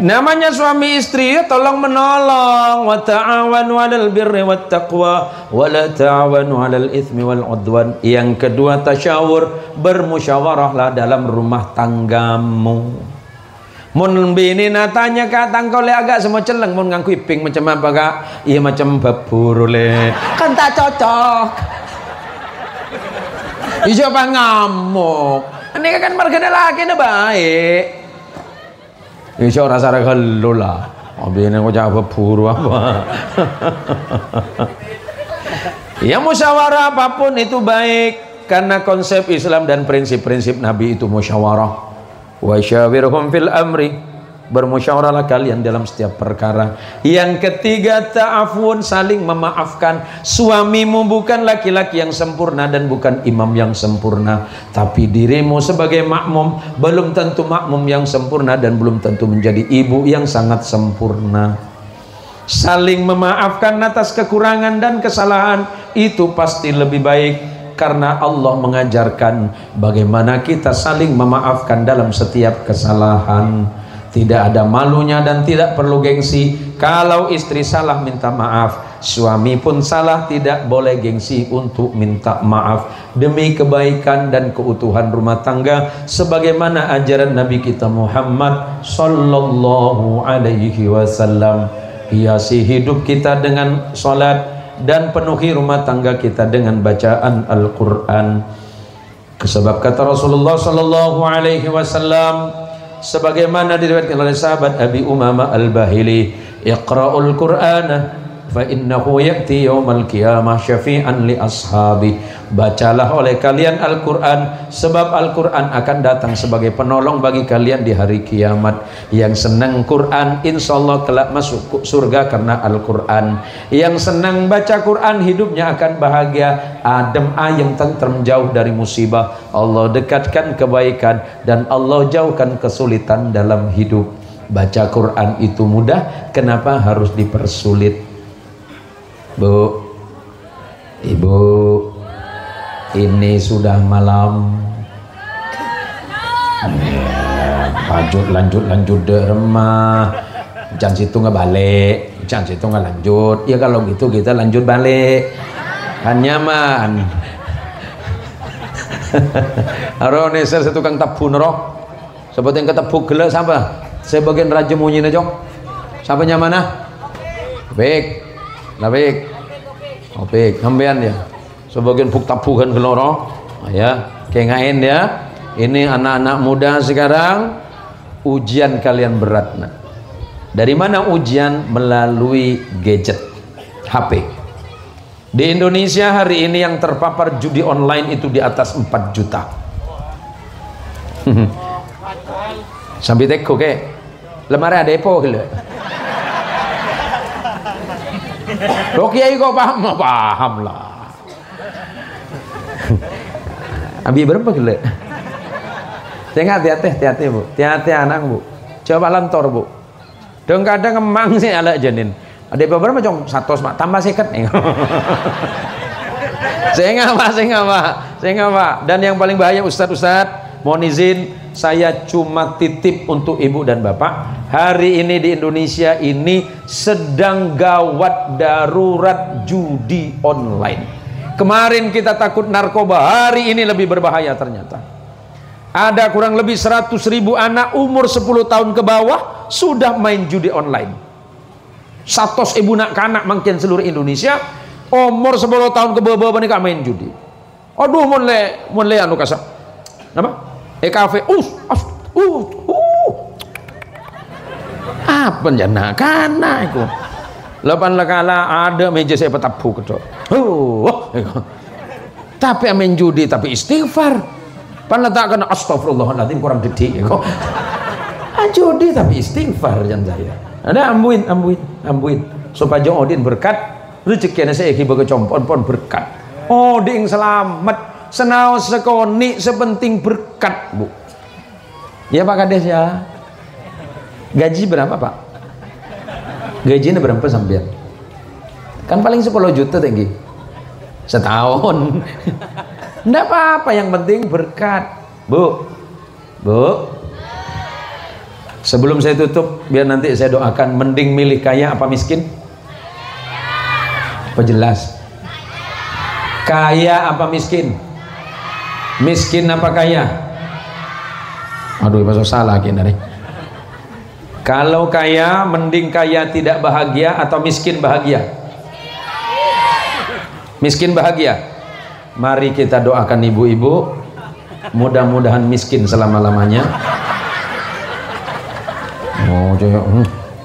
Namanya suami istri, tolong menolong. Wa ta'awanu 'alal birri wat taqwa wa la ta'awanu 'alal itsmi wal 'udwan. Yang kedua, tasyawur, bermusyawarahlah dalam rumah tanggamu. Mun bini natanya katang kau le agak semua celeng mun ngangku iping macam apa kak? Iya macam babur le. Kan tak cocok. Siapa ngamuk? Ini kan marga laki na baik. Isya rasa kalau lah. Abi ini aku jawab buru apa? Ya musyawarah apapun itu baik karena konsep Islam dan prinsip-prinsip Nabi itu musyawarah. Wa syawirhum fil amri. Bermusyawarahlah kalian dalam setiap perkara. Yang ketiga, ta'afun, saling memaafkan. Suamimu bukan laki-laki yang sempurna dan bukan imam yang sempurna, tapi dirimu sebagai makmum belum tentu makmum yang sempurna dan belum tentu menjadi ibu yang sangat sempurna. Saling memaafkan atas kekurangan dan kesalahan itu pasti lebih baik, karena Allah mengajarkan bagaimana kita saling memaafkan dalam setiap kesalahan. Tidak ada malunya dan tidak perlu gengsi. Kalau istri salah minta maaf, suami pun salah tidak boleh gengsi untuk minta maaf demi kebaikan dan keutuhan rumah tangga sebagaimana ajaran Nabi kita Muhammad sallallahu alaihi wasallam. Hiasi hidup kita dengan salat dan penuhi rumah tangga kita dengan bacaan Al-Qur'an. Sebab kata Rasulullah sallallahu alaihi wasallam, sebagaimana diriwayatkan oleh sahabat Abi Umamah Al-Bahili, iqra'ul Qur'ana fa innahu ya'ti yaumal qiyamah syafi'an li ashabi. Bacalah oleh kalian Al-Qur'an, sebab Al-Qur'an akan datang sebagai penolong bagi kalian di hari kiamat. Yang senang Qur'an insyaallah kelak masuk surga karena Al-Qur'an. Yang senang baca Qur'an hidupnya akan bahagia, adem ayem, tentrem, jauh dari musibah. Allah dekatkan kebaikan dan Allah jauhkan kesulitan dalam hidup. Baca Quran itu mudah, kenapa harus dipersulit? Bu, Ibu, ini sudah malam. Lanjut deh remah. Jangan situ nggak balik, jangan situ nggak lanjut. Ya kalau gitu kita lanjut balik, kan nyaman. Arone saya tukang tabu nerok. Seperti yang ketepuk gelas apa? Saya bagian raja munyi aja. Siapa nyamana? Baik. Labik, opik, sampean ya. Sebagian buk tabuhan geloro, ya, kengain ya. Ini anak-anak muda sekarang, ujian kalian berat nak. Dari mana ujian? Melalui gadget, HP. Di Indonesia hari ini yang terpapar judi online itu di atas 4 juta. Sampai teko ke lemari ada epo gitu. Lo kiai kok paham? Paham lah. Abi berapa gitu? Jangan hati-hati bu, hati-hati anak bu. Coba lantor bu. Dong kadang emang sih ala janin. Ada beberapa macam 100 tambah seket nih. Saya nggak pak. Dan yang paling bahaya Ustadz, mohon izin saya cuma titip untuk ibu dan bapak. Hari ini di Indonesia ini sedang gawat darurat judi online. Kemarin kita takut narkoba, hari ini lebih berbahaya ternyata. Ada kurang lebih 100.000 anak umur 10 tahun ke bawah sudah main judi online. 100.000 nak kanak makin seluruh Indonesia umur 10 tahun ke bawah mereka main judi. Aduh mulai anu kasar. Apa? Kafe. Apa jana kanak itu? Lepas lekala ada meja saya petapu kedok. Tapi main judi tapi istighfar. Pan letakkan astagfirullahaladzim kurang dedik ya kok. Judi tapi istighfar jangan saya. Ada ambuin supaya jong odin berkat rezeki saya kibaga compon pon berkat. Odin selamat senau sekoni sepenting berkat bu. Ya Pak Kades ya. Gaji berapa Pak? Gajinya berapa sampean? Kan paling 10 juta tinggi setahun. Enggak apa-apa, yang penting berkat. Bu sebelum saya tutup biar nanti saya doakan, mending milih kaya apa miskin? Apa jelas? Kaya apa miskin? Miskin apa kaya? Aduh masuk salah gini nih. Kalau kaya, mending kaya tidak bahagia atau miskin bahagia? Miskin bahagia. Mari kita doakan ibu-ibu, mudah-mudahan miskin selama-lamanya.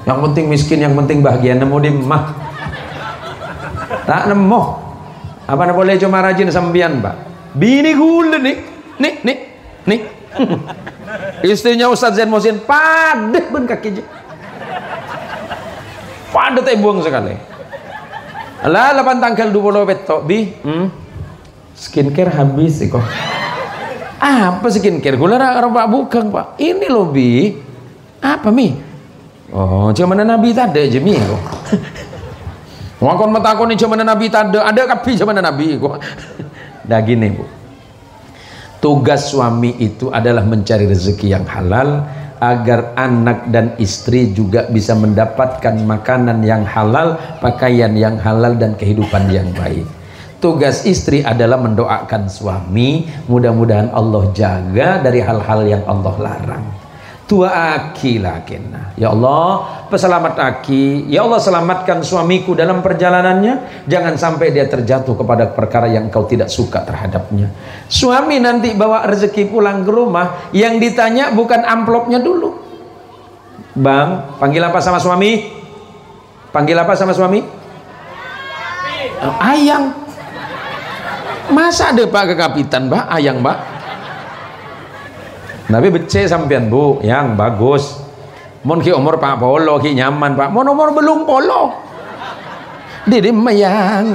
Yang penting miskin, yang penting bahagia. Nemu di mah tak nemu. Apa boleh cuma rajin sambian Pak? Bini gula nih. Istrinya Ustadz Zain Mohsin padet ben kaki padet buang sekali. Lah 8 tanggal 20 betok bi. Skincare habis sih kok. Apa skincare? Gula rambak bukan Pak. Ini loh bi. Apa mi? Oh, cuman Nabi tadi aja mi kok. Ngakon metakon ini cuman Nabi tadi. Ada kapi cuman Nabi kok. Dah gini bu. Tugas suami itu adalah mencari rezeki yang halal agar anak dan istri juga bisa mendapatkan makanan yang halal, pakaian yang halal dan kehidupan yang baik. Tugas istri adalah mendoakan suami, mudah-mudahan Allah jaga dari hal-hal yang Allah larang. Tua aki lakinna. Ya Allah, peselamat aki. Ya Allah, selamatkan suamiku dalam perjalanannya. Jangan sampai dia terjatuh kepada perkara yang kau tidak suka terhadapnya. Suami nanti bawa rezeki pulang ke rumah, yang ditanya bukan amplopnya dulu. Bang, panggil apa sama suami? Panggil apa sama suami? Ayang. Masa ada Pak ke kapitan Pak? Ayang Pak. Tapi becek sampean bu, yang bagus. Mon ki umur Pak polo ki nyaman Pak. Mon umur belum polo. Dede mayang.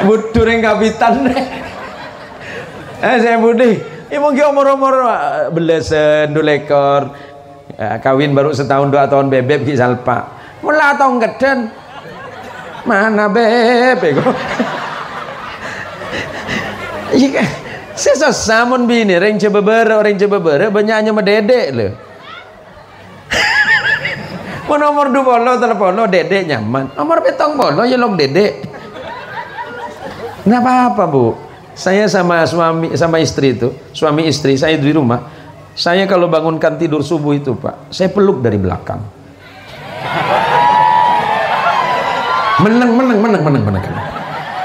Butuh yang kapitan deh. Saya budi. Mon ki umur belesen 2 ekor. Kawin baru setahun 2 tahun bebek ki salpa. Mula tahun geden. Mana bebek kok. Iya, saya samun bini, orang coba bere, banyaknya mededek loh. Mau nomor 20 telepon lo dedek nyaman, nomor 70 ya long dedek. Nggak apa-apa bu, saya sama suami sama istri itu, suami istri saya di rumah. Saya kalau bangunkan tidur subuh itu Pak, saya peluk dari belakang. Menang.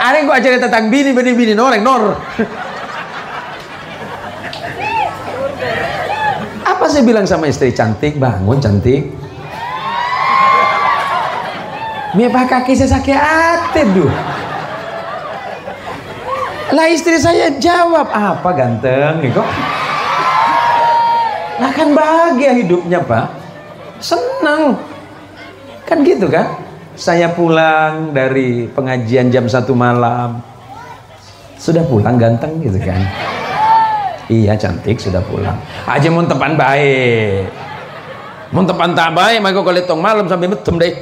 Ada yang gua cerita tentang bini orang nor. Apa saya bilang sama istri? Cantik, bangun cantik. Mie pak kaki saya sakit hati duh. Lah istri saya jawab, apa ganteng nih kok? Lah kan bahagia hidupnya pak, senang. Kan gitu kan? Saya pulang dari pengajian jam 1 malam. Sudah pulang ganteng gitu kan? Iya cantik sudah pulang. Aja mau tepan baik. Mau tepan tak baik, maka kalau tong malam sampai betum deh.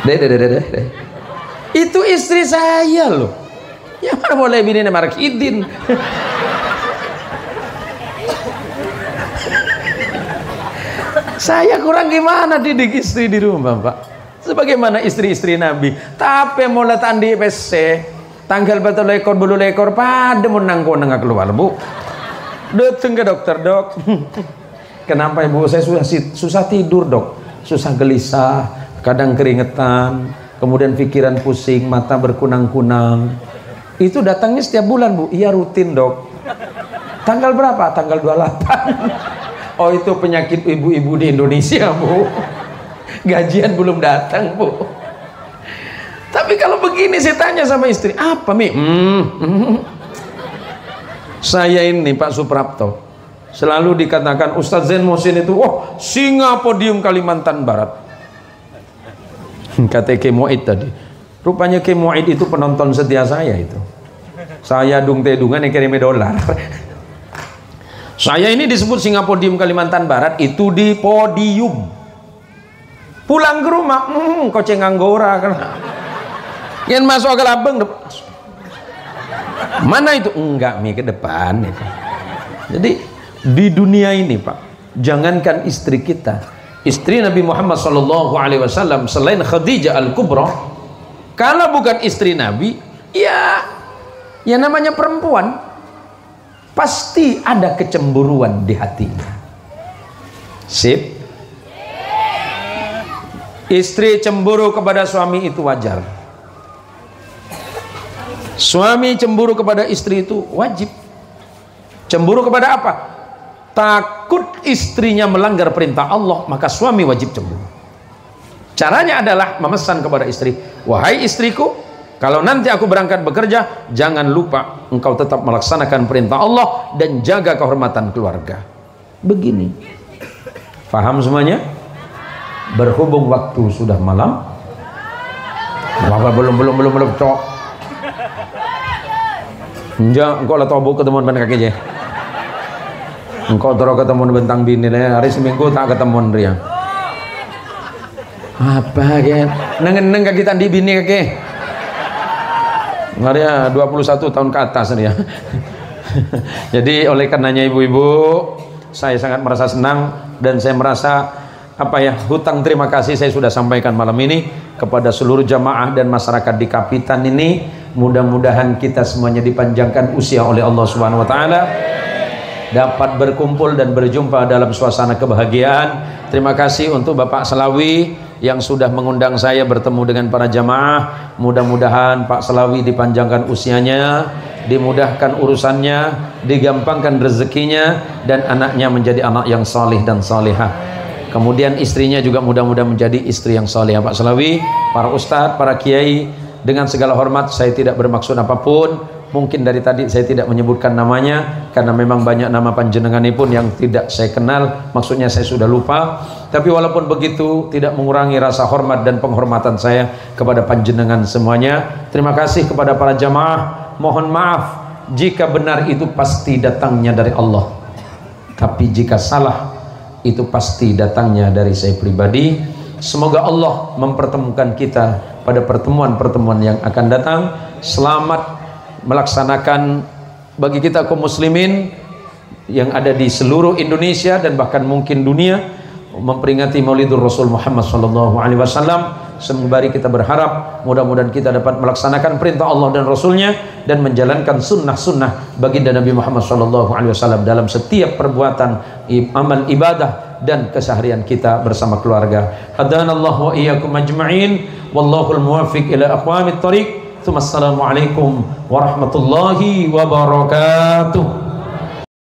Deh. Itu istri saya loh. Ya mana boleh bini nama Markidin. Saya kurang gimana didik istri di rumah pak? Sebagaimana istri-istri Nabi. Tapi mau letak di PC tanggal betul lekor bulu lekor pada menang nggak keluar bu. Datang ke dokter dok. Kenapa ibu saya susah tidur dok? Susah gelisah, kadang keringetan, kemudian pikiran pusing, mata berkunang-kunang. Itu datangnya setiap bulan bu. Iya rutin dok. Tanggal berapa? Tanggal 28. Oh itu penyakit ibu-ibu di Indonesia bu. Gajian belum datang bu. Tapi kalau begini saya tanya sama istri, apa Mi? Saya ini Pak Suprapto selalu dikatakan Ustadz Zain Muhsin itu singa podium Kalimantan Barat. Kata Ki Muid tadi. Rupanya Ki Muid itu penonton setia saya itu. Saya dung-tedungan yang kirim dolar. Saya ini disebut singa podium Kalimantan Barat itu di podium. Pulang ke rumah, koceng anggora kan. Yang masuk ke labeng mana itu? Enggak Mi, ke depan itu. Jadi di dunia ini Pak, jangankan istri kita, istri Nabi Muhammad SAW selain Khadijah Al-Kubra, kalau bukan istri Nabi, ya namanya perempuan, pasti ada kecemburuan di hatinya. Sip. Istri cemburu kepada suami itu wajar. Suami cemburu kepada istri itu wajib. Cemburu kepada apa? Takut istrinya melanggar perintah Allah, maka suami wajib cemburu. Caranya adalah memesan kepada istri, wahai istriku, kalau nanti aku berangkat bekerja, jangan lupa engkau tetap melaksanakan perintah Allah dan jaga kehormatan keluarga. Begini. Faham semuanya? Berhubung waktu sudah malam. Belum cok. Enggak, engkau lah tobo ketemu dengan kaki aja. Engkau terus ketemu bentang bini lah, hari seminggu tak ketemu dia. Apa kan? Neng kaki tadi bini kaki. Ngaria 21 tahun ke atas dia. Jadi oleh karenanya ibu-ibu, saya sangat merasa senang dan saya merasa hutang terima kasih saya sudah sampaikan malam ini kepada seluruh jamaah dan masyarakat di Kapitan ini. Mudah-mudahan kita semuanya dipanjangkan usia oleh Allah Subhanahu wa taala, dapat berkumpul dan berjumpa dalam suasana kebahagiaan. Terima kasih untuk Bapak Selawi yang sudah mengundang saya bertemu dengan para jamaah. Mudah-mudahan Pak Selawi dipanjangkan usianya, dimudahkan urusannya, digampangkan rezekinya, dan anaknya menjadi anak yang salih dan salihah. Kemudian istrinya juga mudah-mudahan menjadi istri yang salihah. Pak Selawi, para ustadz, para kiai, dengan segala hormat saya tidak bermaksud apapun. Mungkin dari tadi saya tidak menyebutkan namanya karena memang banyak nama panjenengan pun yang tidak saya kenal, maksudnya saya sudah lupa. Tapi walaupun begitu tidak mengurangi rasa hormat dan penghormatan saya kepada panjenengan semuanya. Terima kasih kepada para jamaah. Mohon maaf jika benar itu pasti datangnya dari Allah, tapi jika salah itu pasti datangnya dari saya pribadi. Semoga Allah mempertemukan kita pada pertemuan-pertemuan yang akan datang. Selamat melaksanakan bagi kita kaum muslimin yang ada di seluruh Indonesia dan bahkan mungkin dunia memperingati Maulidur Rasul Muhammad SAW. Sembari kita berharap mudah-mudahan kita dapat melaksanakan perintah Allah dan Rasulnya dan menjalankan sunnah-sunnah baginda Nabi Muhammad SAW dalam setiap perbuatan amal ibadah dan keseharian kita bersama keluarga. Hadanallahu wa iyyakum ajma'in, wallahul muwaffiq ila aqwamit thariq. Assalamualaikum warahmatullahi wabarakatuh.